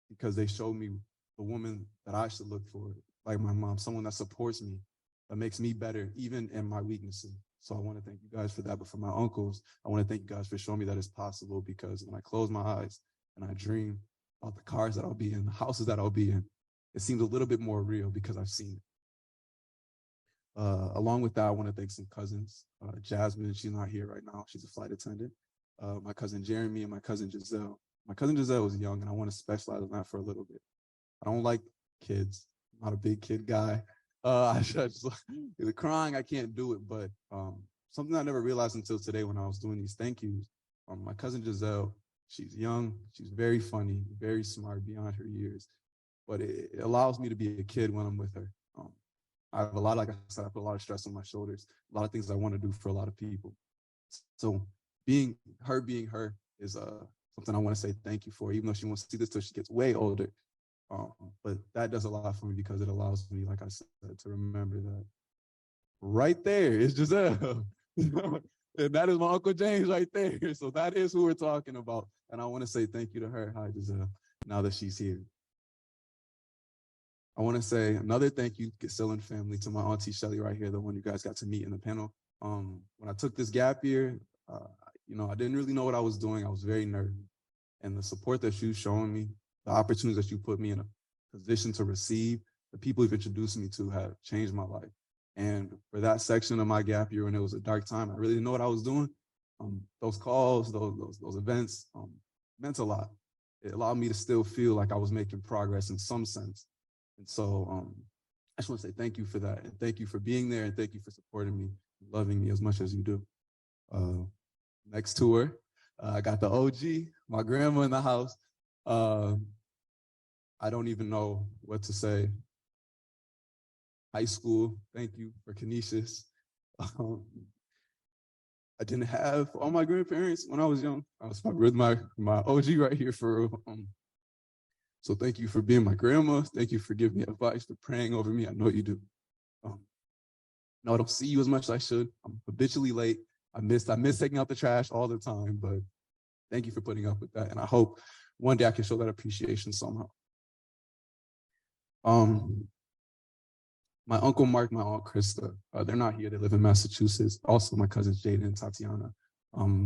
because they showed me the woman that I should look for, like my mom, someone that supports me, that makes me better, even in my weaknesses. So I want to thank you guys for that. But for my uncles, I want to thank you guys for showing me that it's possible, because when I close my eyes and I dream about the cars that I'll be in, the houses that I'll be in, it seems a little bit more real because I've seen it. Along with that, I want to thank some cousins. Jasmine, she's not here right now. She's a flight attendant. My cousin Jeremy and my cousin Giselle. My cousin Giselle was young, and I want to specialize on that for a little bit. I don't like kids. I'm not a big kid guy. The crying, I can't do it. But something I never realized until today when I was doing these thank yous. My cousin Giselle, she's young. She's very funny, very smart, beyond her years. But it allows me to be a kid when I'm with her. I have a lot, like I said, I put a lot of stress on my shoulders, a lot of things I want to do for a lot of people. So being her is something I want to say thank you for, even though she wants to see this till she gets way older. But that does a lot for me because it allows me, like I said, to remember that right there is Giselle. And that is my Uncle James right there. So that is who we're talking about. And I want to say thank you to her. Hi, Giselle, now that she's here. I want to say another thank you, Gillen family, to my auntie Shelly right here, the one you guys got to meet in the panel. When I took this gap year, I didn't really know what I was doing. I was very nervous. And the support that you've shown me, the opportunities that you put me in a position to receive, the people you've introduced me to have changed my life. And for that section of my gap year when it was a dark time, I really didn't know what I was doing. Those calls, those events meant a lot. It allowed me to still feel like I was making progress in some sense. And so I just want to say thank you for that. And thank you for being there. And thank you for supporting me, loving me as much as you do. Next tour, I got the OG, my grandma in the house. I don't even know what to say. High school, thank you for Canisius. I didn't have all my grandparents when I was young. I was with my OG right here for real. So thank you for being my grandma. Thank you for giving me advice, for praying over me. I know you do. No, I don't see you as much as I should. I'm habitually late. I miss taking out the trash all the time, but thank you for putting up with that. And I hope one day I can show that appreciation somehow. My Uncle Mark, my Aunt Krista, they're not here. They live in Massachusetts. Also, my cousins Jaden and Tatiana.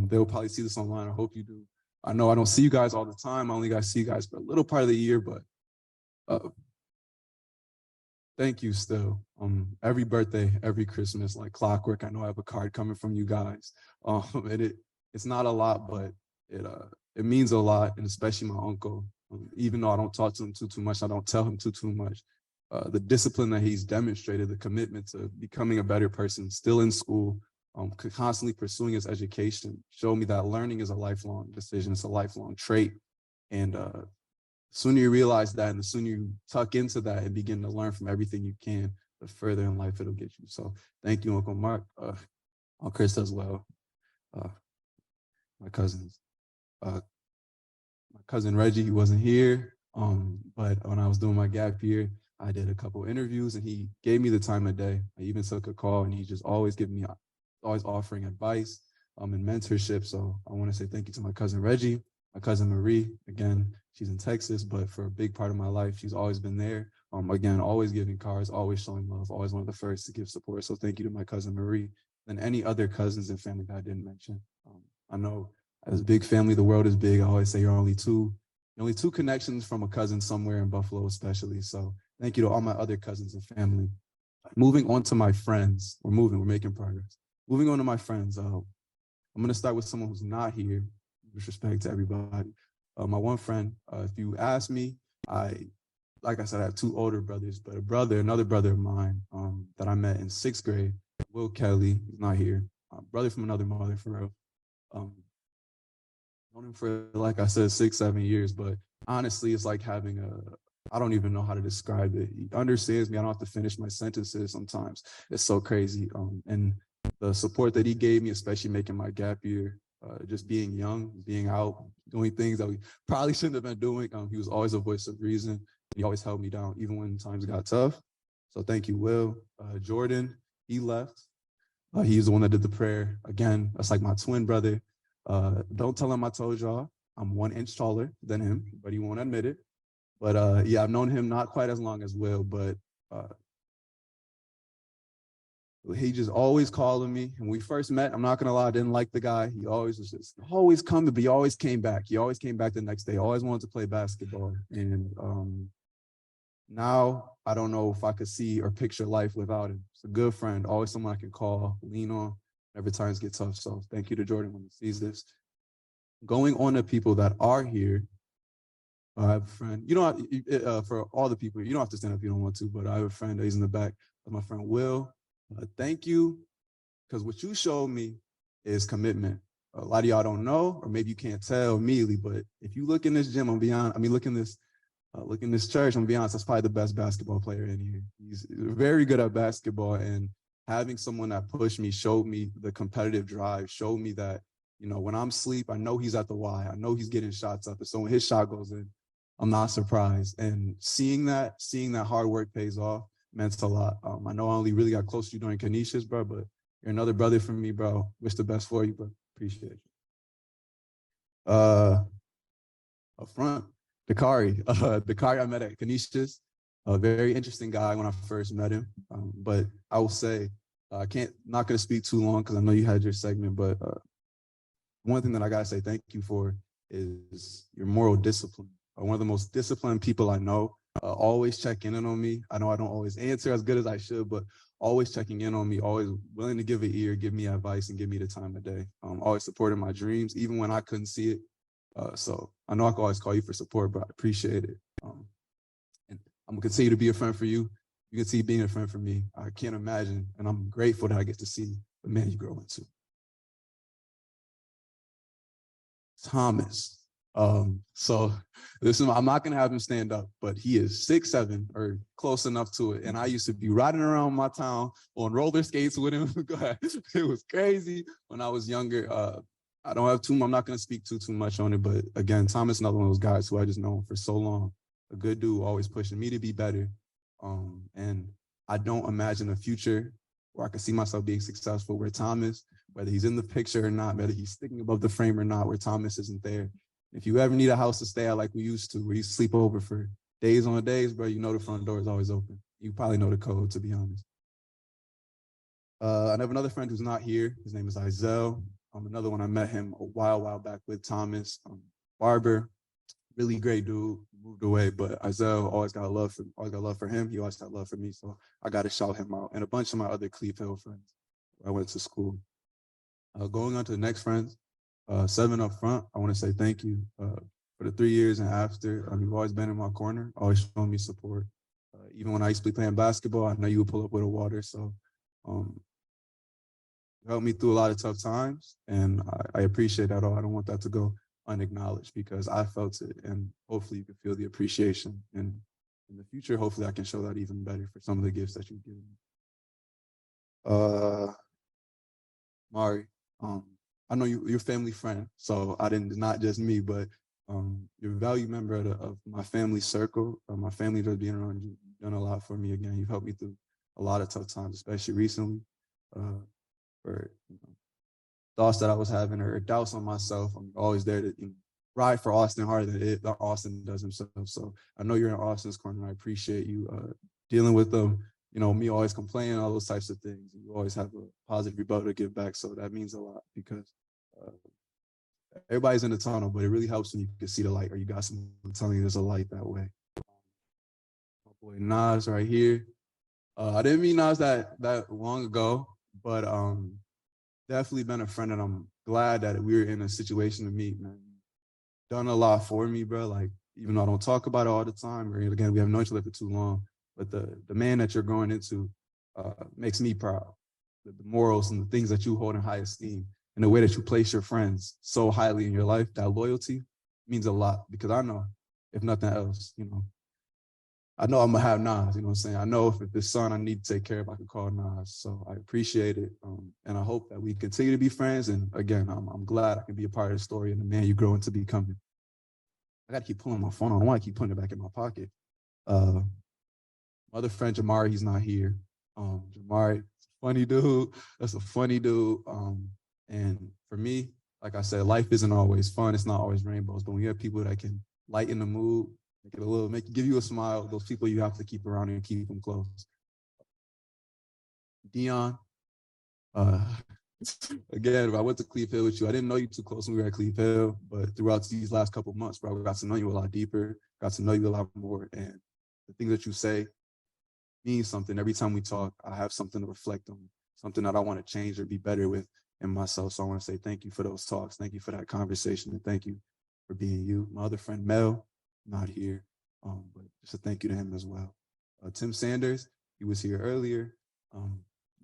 They'll probably see this online. I hope you do. I know I don't see you guys all the time. I only got to see you guys for a little part of the year, but thank you still. Every birthday, every Christmas, like clockwork, I know I have a card coming from you guys. And it's not a lot, but it means a lot, and especially my uncle. Even though I don't talk to him too much, I don't tell him too much. The discipline that he's demonstrated, the commitment to becoming a better person, still in school, constantly pursuing his education, showed me that learning is a lifelong decision. It's a lifelong trait. And the sooner you realize that, and the sooner you tuck into that and begin to learn from everything you can, the further in life it'll get you. So thank you, Uncle Mark, Uncle Chris as well, my cousins. My cousin Reggie, he wasn't here, but when I was doing my gap year, I did a couple interviews and he gave me the time of day. I even took a call and he just always always offering advice and mentorship. So I want to say thank you to my cousin Reggie, my cousin Marie. Again, she's in Texas, but for a big part of my life, she's always been there. Again, always giving cards, always showing love, always one of the first to give support. So thank you to my cousin Marie and any other cousins and family that I didn't mention. I know as a big family, the world is big. I always say you're only two connections from a cousin somewhere in Buffalo, especially. So thank you to all my other cousins and family. Moving on to my friends. We're making progress. Moving on to my friends. I'm going to start with someone who's not here, with respect to everybody. My one friend, if you ask me, like I said, I have two older brothers, but another brother of mine that I met in 6th grade, Will Kelly, he's not here. Brother from another mother, for real. Known him for, like I said, 6-7 years, but honestly, it's like having I don't even know how to describe it. He understands me. I don't have to finish my sentences sometimes. It's so crazy. And the support that he gave me, especially making my gap year, just being young, being out, doing things that we probably shouldn't have been doing. He was always a voice of reason. He always held me down, even when times got tough. So thank you, Will. Jordan, he left. He's the one that did the prayer. Again, that's like my twin brother. Don't tell him I told y'all. I'm 1 inch taller than him, but he won't admit it. But yeah, I've known him not quite as long as Will, but he just always calling me. When we first met, I'm not gonna lie, I didn't like the guy. He always was just always coming, but he always came back. He always came back the next day. Always wanted to play basketball. And now I don't know if I could see or picture life without him. He's a good friend, always someone I can call, lean on whenever times get tough. So thank you to Jordan when he sees this. Going on to people that are here. I have a friend, for all the people, you don't have to stand up if you don't want to, but I have a friend, he's in the back, my friend Will. Thank you, because what you showed me is commitment. A lot of y'all don't know, or maybe you can't tell immediately, but if you look in this gym, look in this church, I'm gonna be honest, that's probably the best basketball player in here. He's very good at basketball, and having someone that pushed me, showed me the competitive drive, showed me that, when I'm asleep, I know he's at the Y, I know he's getting shots up, and so when his shot goes in, I'm not surprised. And seeing that hard work pays off meant a lot. I know I only really got close to you during Canisius, bro, but you're another brother for me, bro. Wish the best for you, bro. Appreciate you. Up front, Dakari I met at Canisius, a very interesting guy when I first met him. But I will say, not going to speak too long because I know you had your segment, but one thing that I got to say thank you for is your moral discipline. One of the most disciplined people I know, always checking in on me. I know I don't always answer as good as I should, but always checking in on me, always willing to give an ear, give me advice, and give me the time of day. Always supporting my dreams, even when I couldn't see it. So I know I can always call you for support, but I appreciate it. And I'm gonna continue to be a friend for you. You can see being a friend for me. I can't imagine, and I'm grateful that I get to see the man you grow into. Thomas. So listen, I'm not gonna have him stand up, but he is 6'7" or close enough to it. And I used to be riding around my town on roller skates with him. It was crazy when I was younger. I'm not gonna speak too much on it, but again, Thomas is another one of those guys who I just known for so long. A good dude, always pushing me to be better. And I don't imagine a future where I can see myself being successful where Thomas, whether he's in the picture or not, whether he's sticking above the frame or not, where Thomas isn't there. If you ever need a house to stay at like we used to, where you sleep over for days on days, bro, the front door is always open. You probably know the code, to be honest. I have another friend who's not here. His name is Izel. Another one, I met him a while back with Thomas. Barber, really great dude, moved away, but Izel always got love for him. He always got love for me, so I got to shout him out. And a bunch of my other Cleve Hill friends where I went to school. Going on to the next friends. 7 up front, I want to say thank you for the 3 years and after. You've always been in my corner, always showing me support. Even when I used to be playing basketball, I know you would pull up with a water. So you helped me through a lot of tough times, and I appreciate that all. I don't want that to go unacknowledged because I felt it, and hopefully you can feel the appreciation. And in the future, hopefully I can show that even better for some of the gifts that you've given me. Mari, I know you're a family friend, so not just me, but you're a valued member of my family circle. My family does being around you. You've done a lot for me. Again, you've helped me through a lot of tough times, especially recently. For thoughts that I was having or doubts on myself, I'm always there to ride for Austin harder than Austin does himself. So I know you're in Austin's corner, and I appreciate you dealing with them. Me always complaining, all those types of things. You always have a positive rebuttal to give back. So that means a lot because everybody's in the tunnel, but it really helps when you can see the light or you got someone telling you there's a light that way. My boy Nas right here. I didn't meet Nas that long ago, but definitely been a friend, and I'm glad that we were in a situation to meet, man. Done a lot for me, bro. Like, even though I don't talk about it all the time, or again, we have known each other for too long, but the man that you're growing into makes me proud. The morals and the things that you hold in high esteem and the way that you place your friends so highly in your life, that loyalty means a lot, because I know, if nothing else, I know I'm gonna have Nas, you know what I'm saying? I know if this son I need to take care of, I can call Nas. So I appreciate it. And I hope that we continue to be friends. And again, I'm glad I can be a part of the story and the man you grow into becoming. I gotta keep pulling my phone on. I want to keep putting it back in my pocket. My other friend Jamari, he's not here. Jamari, funny dude. That's a funny dude. And for me, like I said, life isn't always fun. It's not always rainbows. But when you have people that can lighten the mood, give you a smile, those people you have to keep around and keep them close. Dion, again, I went to Cleve Hill with you. I didn't know you too close when we were at Cleve Hill, but throughout these last couple of months, bro, I got to know you a lot deeper, got to know you a lot more. And the things that you say means something. Every time we talk, I have something to reflect on, something that I want to change or be better with in myself. So I want to say thank you for those talks. Thank you for that conversation. And thank you for being you. My other friend, Mel, not here, but just a thank you to him as well. Tim Sanders, he was here earlier.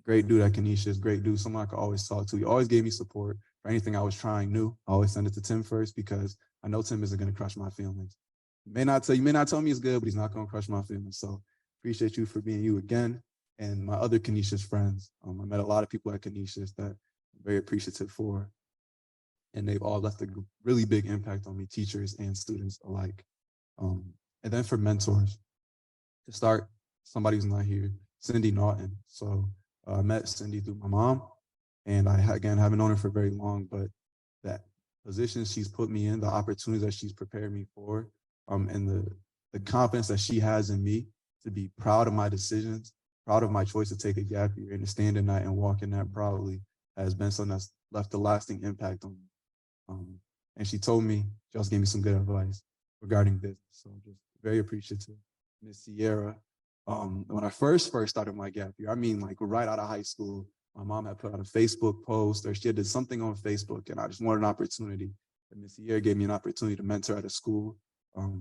Great dude at Canisius, great dude, someone I could always talk to. He always gave me support for anything I was trying new. I always send it to Tim first because I know Tim isn't going to crush my feelings. You may not tell me it's good, but he's not going to crush my feelings. So appreciate you for being you again. And my other Canisius friends, I met a lot of people at Canisius that I'm very appreciative for. And they've all left a really big impact on me, teachers and students alike. And then for mentors, to start, somebody who's not here, Cindy Naughton. So I met Cindy through my mom, and I, again, haven't known her for very long, but that position she's put me in, the opportunities that she's prepared me for, and the confidence that she has in me to be proud of my decisions, proud of my choice to take a gap year and to stand in that and walk in that proudly has been something that's left a lasting impact on me. And she told me, she also gave me some good advice regarding business. So I'm just very appreciative. Miss Sierra, when I first started my gap year, I mean, like right out of high school, my mom had put out a Facebook post or she had did something on Facebook and I just wanted an opportunity. And Miss Sierra gave me an opportunity to mentor at a school,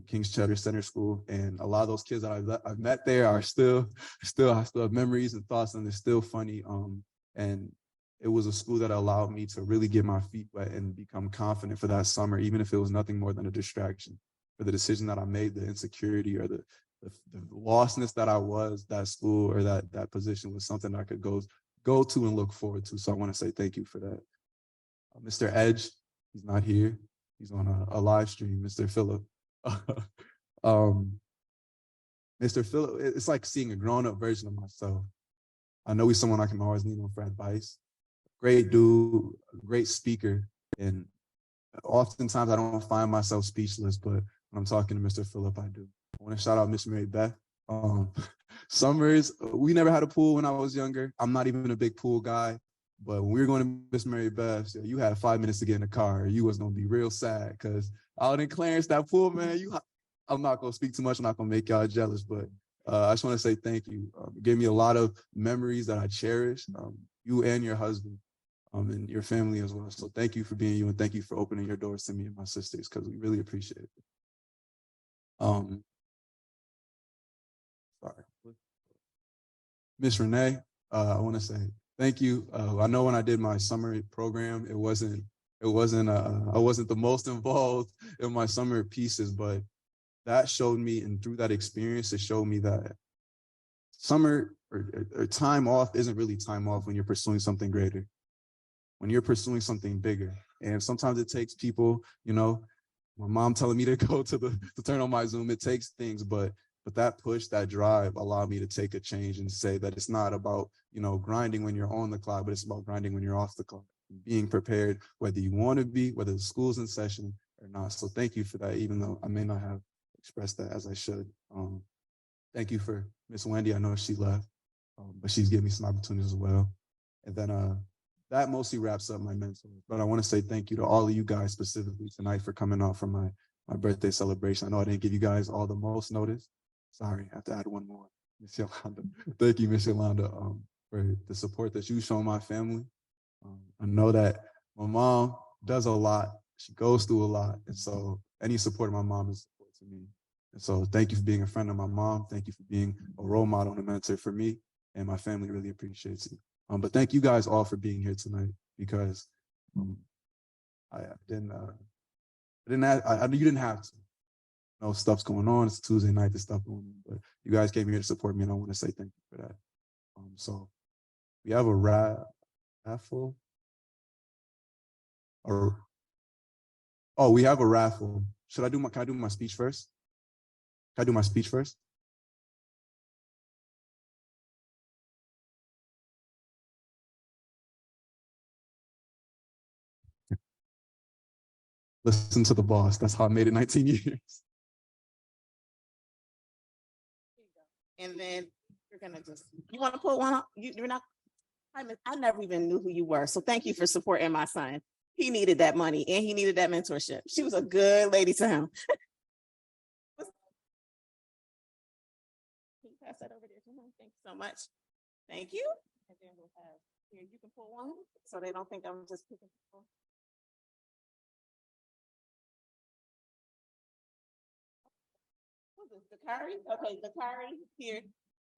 King's Cheddar Center School. And a lot of those kids that I've met there are still have memories and thoughts, and they're still funny. And it was a school that allowed me to really get my feet wet and become confident for that summer, even if it was nothing more than a distraction. For the decision that I made, the insecurity or the lostness that I was, that school or that position was something I could go to and look forward to. So I want to say thank you for that. Mr. Edge, he's not here. He's on a live stream. Mr. Phillip. Mr. Phillip, it's like seeing a grown-up version of myself. I know he's someone I can always lean on for advice. Great dude, great speaker. And oftentimes I don't find myself speechless, but when I'm talking to Mr. Phillip, I do. I want to shout out Miss Mary Beth. Summers, we never had a pool when I was younger. I'm not even a big pool guy, but when we were going to Miss Mary Beth, you had 5 minutes to get in the car. You was going to be real sad because out in Clarence, that pool, man, I'm not going to speak too much. I'm not going to make y'all jealous, but I just want to say thank you. You gave me a lot of memories that I cherish, you and your husband. And your family as well. So thank you for being you, and thank you for opening your doors to me and my sisters, because we really appreciate it. Sorry. Miss Renee, I want to say thank you. I know when I did my summer program, I wasn't the most involved in my summer pieces, but that showed me, and through that experience, it showed me that summer or time off isn't really time off when you're pursuing something greater, when you're pursuing something bigger. And sometimes it takes people, my mom telling me to go to turn on my Zoom, it takes things, but that push, that drive allowed me to take a change and say that it's not about, grinding when you're on the clock, but it's about grinding when you're off the clock, being prepared, whether you want to be, whether the school's in session or not. So thank you for that, even though I may not have expressed that as I should. Thank you for Miss Wendy. I know she left, but she's given me some opportunities as well. And then that mostly wraps up my mentors. But I want to say thank you to all of you guys specifically tonight for coming out for my birthday celebration. I know I didn't give you guys all the most notice. Sorry, I have to add one more. Miss Yolanda. Thank you, Miss Yolanda, for the support that you show my family. I know that my mom does a lot. She goes through a lot. And so any support of my mom is support to me. And so thank you for being a friend of my mom. Thank you for being a role model and a mentor for me. And my family really appreciates you. But thank you guys all for being here tonight, because you didn't have to. know stuff's going on. It's Tuesday night, there's stuff going on, but you guys came here to support me, and I want to say thank you for that. So we have a raffle. We have a raffle. Can I do my speech first? Can I do my speech first? Listen to the boss. That's how I made it 19 years. And then you're gonna you want to put one up? You're not, I never even knew who you were. So thank you for supporting my son. He needed that money and he needed that mentorship. She was a good lady to him. Can you pass that over there to him? Thank you so much. Thank you. And then we'll have, here, you can pull one so they don't think I'm just picking people. What's this, the curry? Okay, the curry here.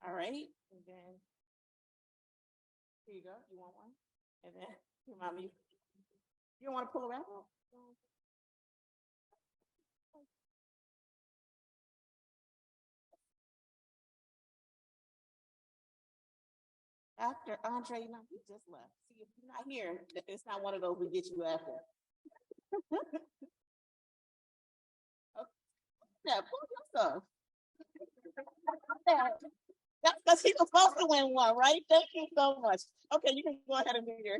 All right. And then here you go. You want one? And then here, mommy. You don't want to pull a raffle? After Andre, no, he just left. See, if you're not here, it's not one of those we get you after. Yeah, pull yourself. That's because he was supposed to win one, right? Thank you so much. Okay, you can go ahead and do your.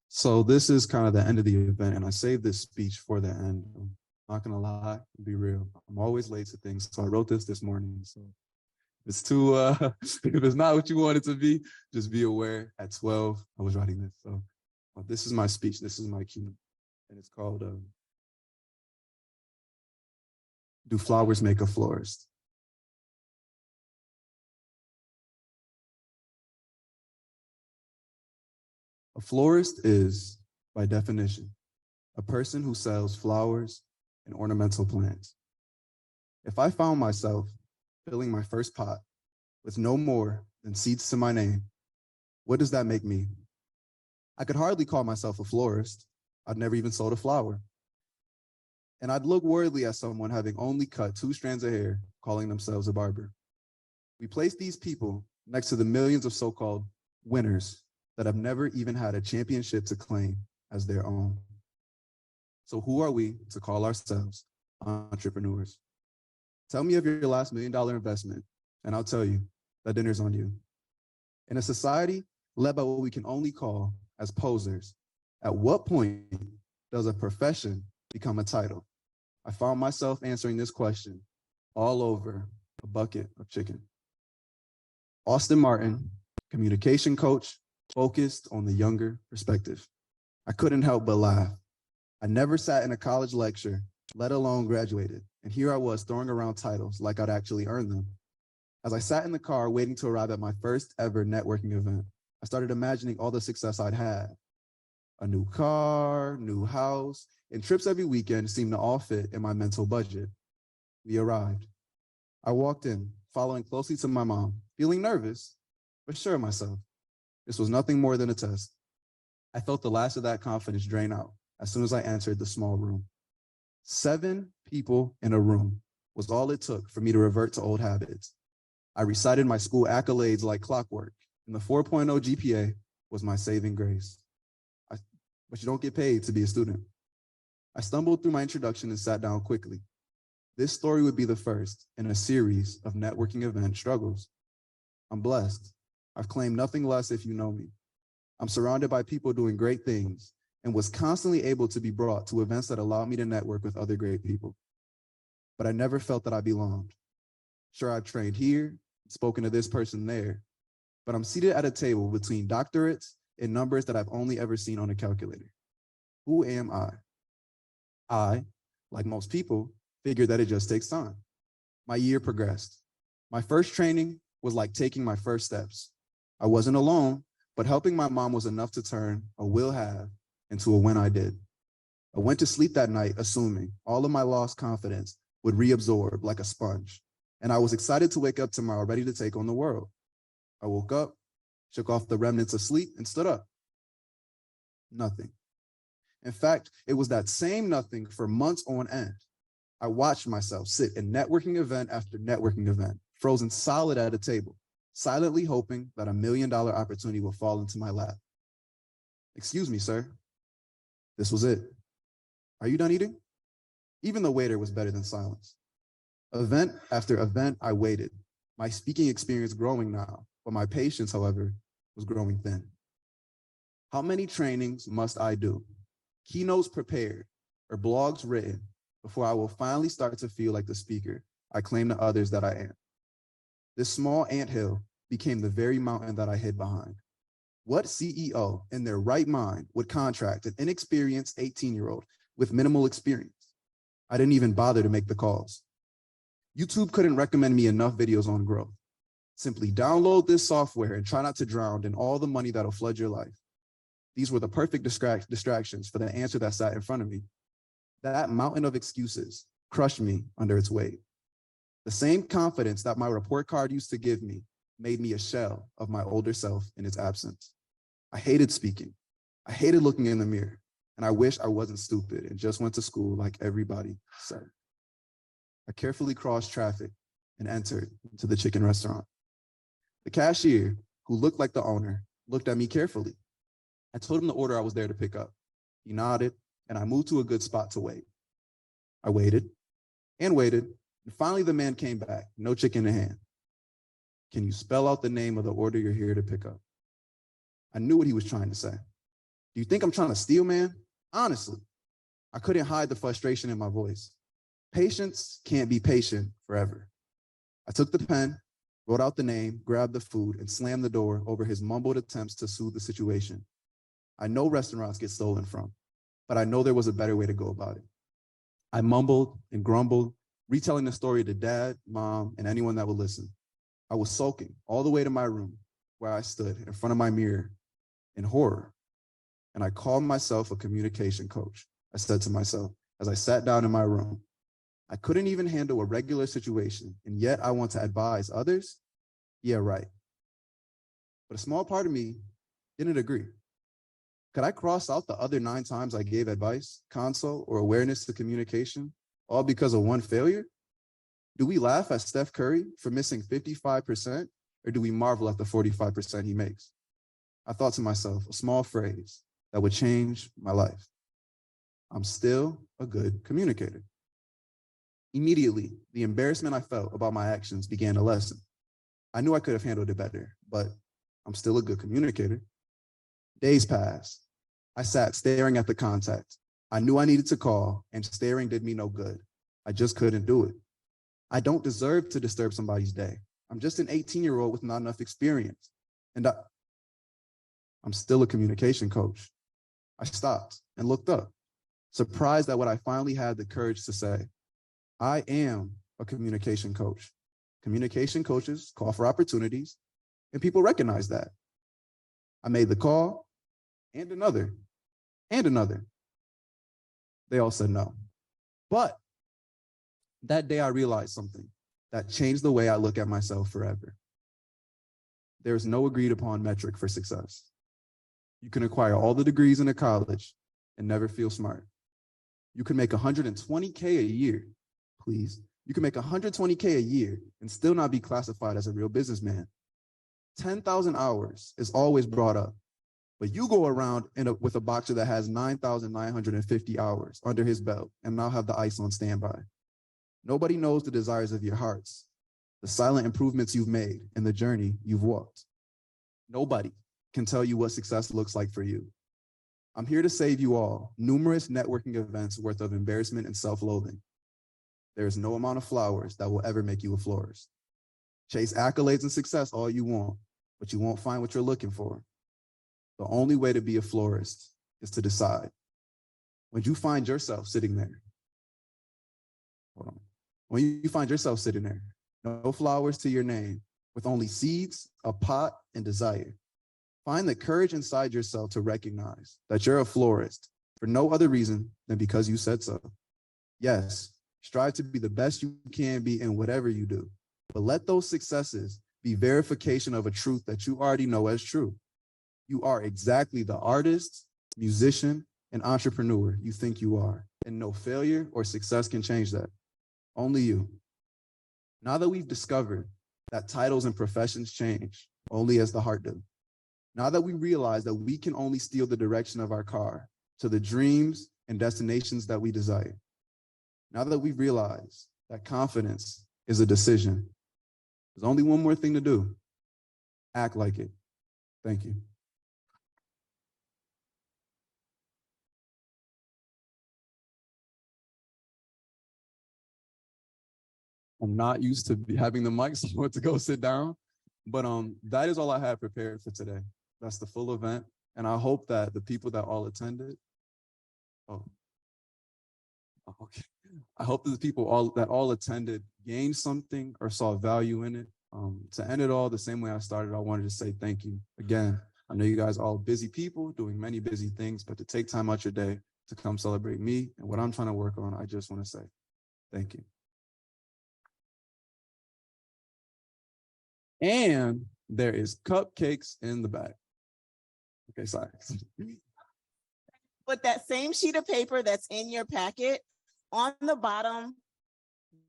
So this is kind of the end of the event, and I saved this speech for the end. I'm not gonna lie, be real. I'm always late to things, so I wrote this morning. So if it's too, if it's not what you want it to be, just be aware. At 12, I was writing this. So this is my speech. This is my keynote, and it's called "Do Flowers Make a Florist?" A florist is, by definition, a person who sells flowers and ornamental plants. If I found myself filling my first pot with no more than seeds to my name, what does that make me? I could hardly call myself a florist. I'd never even sold a flower. And I'd look worldly at someone having only cut 2 strands of hair, calling themselves a barber. We place these people next to the millions of so-called winners that have never even had a championship to claim as their own. So who are we to call ourselves entrepreneurs? Tell me of your last $1 million investment, and I'll tell you that dinner's on you. In a society led by what we can only call as posers, at what point does a profession become a title? I found myself answering this question all over a bucket of chicken. Austin Martin, communication coach, focused on the younger perspective. I couldn't help but laugh. I never sat in a college lecture, let alone graduated, and here I was throwing around titles like I'd actually earned them. As I sat in the car waiting to arrive at my first ever networking event, I started imagining all the success I'd had. A new car, new house, and trips every weekend seemed to all fit in my mental budget. We arrived. I walked in, following closely to my mom, feeling nervous, but sure of myself. This was nothing more than a test. I felt the last of that confidence drain out as soon as I entered the small room. 7 people in a room was all it took for me to revert to old habits. I recited my school accolades like clockwork, and the 4.0 GPA was my saving grace. But you don't get paid to be a student. I stumbled through my introduction and sat down quickly. This story would be the first in a series of networking event struggles. I'm blessed. I've claimed nothing less if you know me. I'm surrounded by people doing great things and was constantly able to be brought to events that allowed me to network with other great people. But I never felt that I belonged. Sure, I've trained here, spoken to this person there, but I'm seated at a table between doctorates and numbers that I've only ever seen on a calculator. Who am I? I, like most people, figured that it just takes time. My year progressed. My first training was like taking my first steps. I wasn't alone, but helping my mom was enough to turn a will have into a when I did. I went to sleep that night assuming all of my lost confidence would reabsorb like a sponge, and I was excited to wake up tomorrow ready to take on the world. I woke up, shook off the remnants of sleep, and stood up. Nothing. In fact, it was that same nothing for months on end. I watched myself sit in networking event after networking event, frozen solid at a table, silently hoping that $1 million opportunity will fall into my lap. Excuse me, sir. This was it. Are you done eating? Even the waiter was better than silence. Event after event, I waited, my speaking experience growing now, but my patience, however, was growing thin. How many trainings must I do, keynotes prepared, or blogs written before I will finally start to feel like the speaker I claim to others that I am? This small anthill became the very mountain that I hid behind. What CEO in their right mind would contract an inexperienced 18-year-old with minimal experience? I didn't even bother to make the calls. YouTube couldn't recommend me enough videos on growth. Simply download this software and try not to drown in all the money that'll flood your life. These were the perfect distractions for the answer that sat in front of me. That mountain of excuses crushed me under its weight. The same confidence that my report card used to give me made me a shell of my older self in its absence. I hated speaking. I hated looking in the mirror. And I wish I wasn't stupid and just went to school like everybody said. I carefully crossed traffic and entered into the chicken restaurant. The cashier, who looked like the owner, looked at me carefully. I told him the order I was there to pick up. He nodded, and I moved to a good spot to wait. I waited and waited, and finally the man came back, no chicken in hand. Can you spell out the name of the order you're here to pick up? I knew what he was trying to say. Do you think I'm trying to steal, man? Honestly, I couldn't hide the frustration in my voice. Patience can't be patient forever. I took the pen, wrote out the name, grabbed the food, and slammed the door over his mumbled attempts to soothe the situation. I know restaurants get stolen from, but I know there was a better way to go about it. I mumbled and grumbled, retelling the story to dad, mom, and anyone that would listen. I was sulking all the way to my room, where I stood in front of my mirror in horror. And I called myself a communication coach. I said to myself as I sat down in my room, I couldn't even handle a regular situation, and yet I want to advise others? Yeah, right. But a small part of me didn't agree. Could I cross out the other 9 times I gave advice, counsel, or awareness to communication, all because of one failure? Do we laugh at Steph Curry for missing 55%, or do we marvel at the 45% he makes? I thought to myself, a small phrase that would change my life. I'm still a good communicator. Immediately, the embarrassment I felt about my actions began to lessen. I knew I could have handled it better, but I'm still a good communicator. Days passed. I sat staring at the contact. I knew I needed to call, and staring did me no good. I just couldn't do it. I don't deserve to disturb somebody's day. I'm just an 18-year-old with not enough experience. And I'm still a communication coach. I stopped and looked up, surprised at what I finally had the courage to say. I am a communication coach. Communication coaches call for opportunities, and people recognize that. I made the call, and another, and another. They all said no. But that day I realized something that changed the way I look at myself forever. There is no agreed upon metric for success. You can acquire all the degrees in a college and never feel smart. You can make $120K a year, please. You can make $120K a year and still not be classified as a real businessman. 10,000 hours is always brought up, but you go around with a boxer that has 9,950 hours under his belt and now have the ice on standby. Nobody knows the desires of your hearts, the silent improvements you've made, and the journey you've walked. Nobody can tell you what success looks like for you. I'm here to save you all numerous networking events worth of embarrassment and self-loathing. There is no amount of flowers that will ever make you a florist. Chase accolades and success all you want, but you won't find what you're looking for. The only way to be a florist is to decide. When you find yourself sitting there, when you find yourself sitting there, no flowers to your name, with only seeds, a pot, and desire, find the courage inside yourself to recognize that you're a florist for no other reason than because you said so. Yes, strive to be the best you can be in whatever you do, but let those successes be verification of a truth that you already know as true. You are exactly the artist, musician, an entrepreneur you think you are, and no failure or success can change that. Only you. Now that we've discovered that titles and professions change only as the heart do, now that we realize that we can only steer the direction of our car to the dreams and destinations that we desire, now that we've realized that confidence is a decision, there's only one more thing to do: act like it. Thank you. I'm not used to having the mic, so I went to go sit down. But that is all I have prepared for today. That's the full event. And I hope that the people that all attended, okay. I hope that the people that all attended gained something or saw value in it. To end it all the same way I started, I wanted to say thank you. Again, I know you guys are all busy people doing many busy things, but to take time out your day to come celebrate me and what I'm trying to work on, I just want to say thank you. And there is cupcakes in the back. Okay, sorry. But that same sheet of paper that's in your packet, on the bottom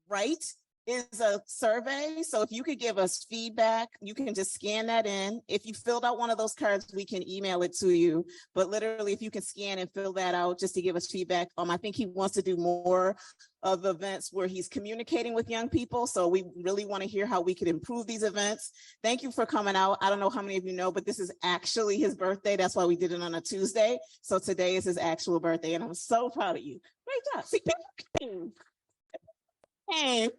right is a survey. So if you could give us feedback, you can just scan that in. If you filled out one of those cards, we can email it to you. But literally, if you can scan and fill that out just to give us feedback. I think he wants to do more of events where he's communicating with young people. So we really want to hear how we could improve these events. Thank you for coming out. I don't know how many of you know, but this is actually his birthday. That's why we did it on a Tuesday. So today is his actual birthday, and I'm so proud of you. Great job. See, hey.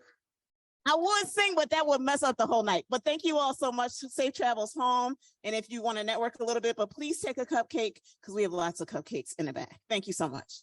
I would sing, but that would mess up the whole night. But thank you all so much. Safe travels home. And if you want to network a little bit, but please take a cupcake because we have lots of cupcakes in the back. Thank you so much.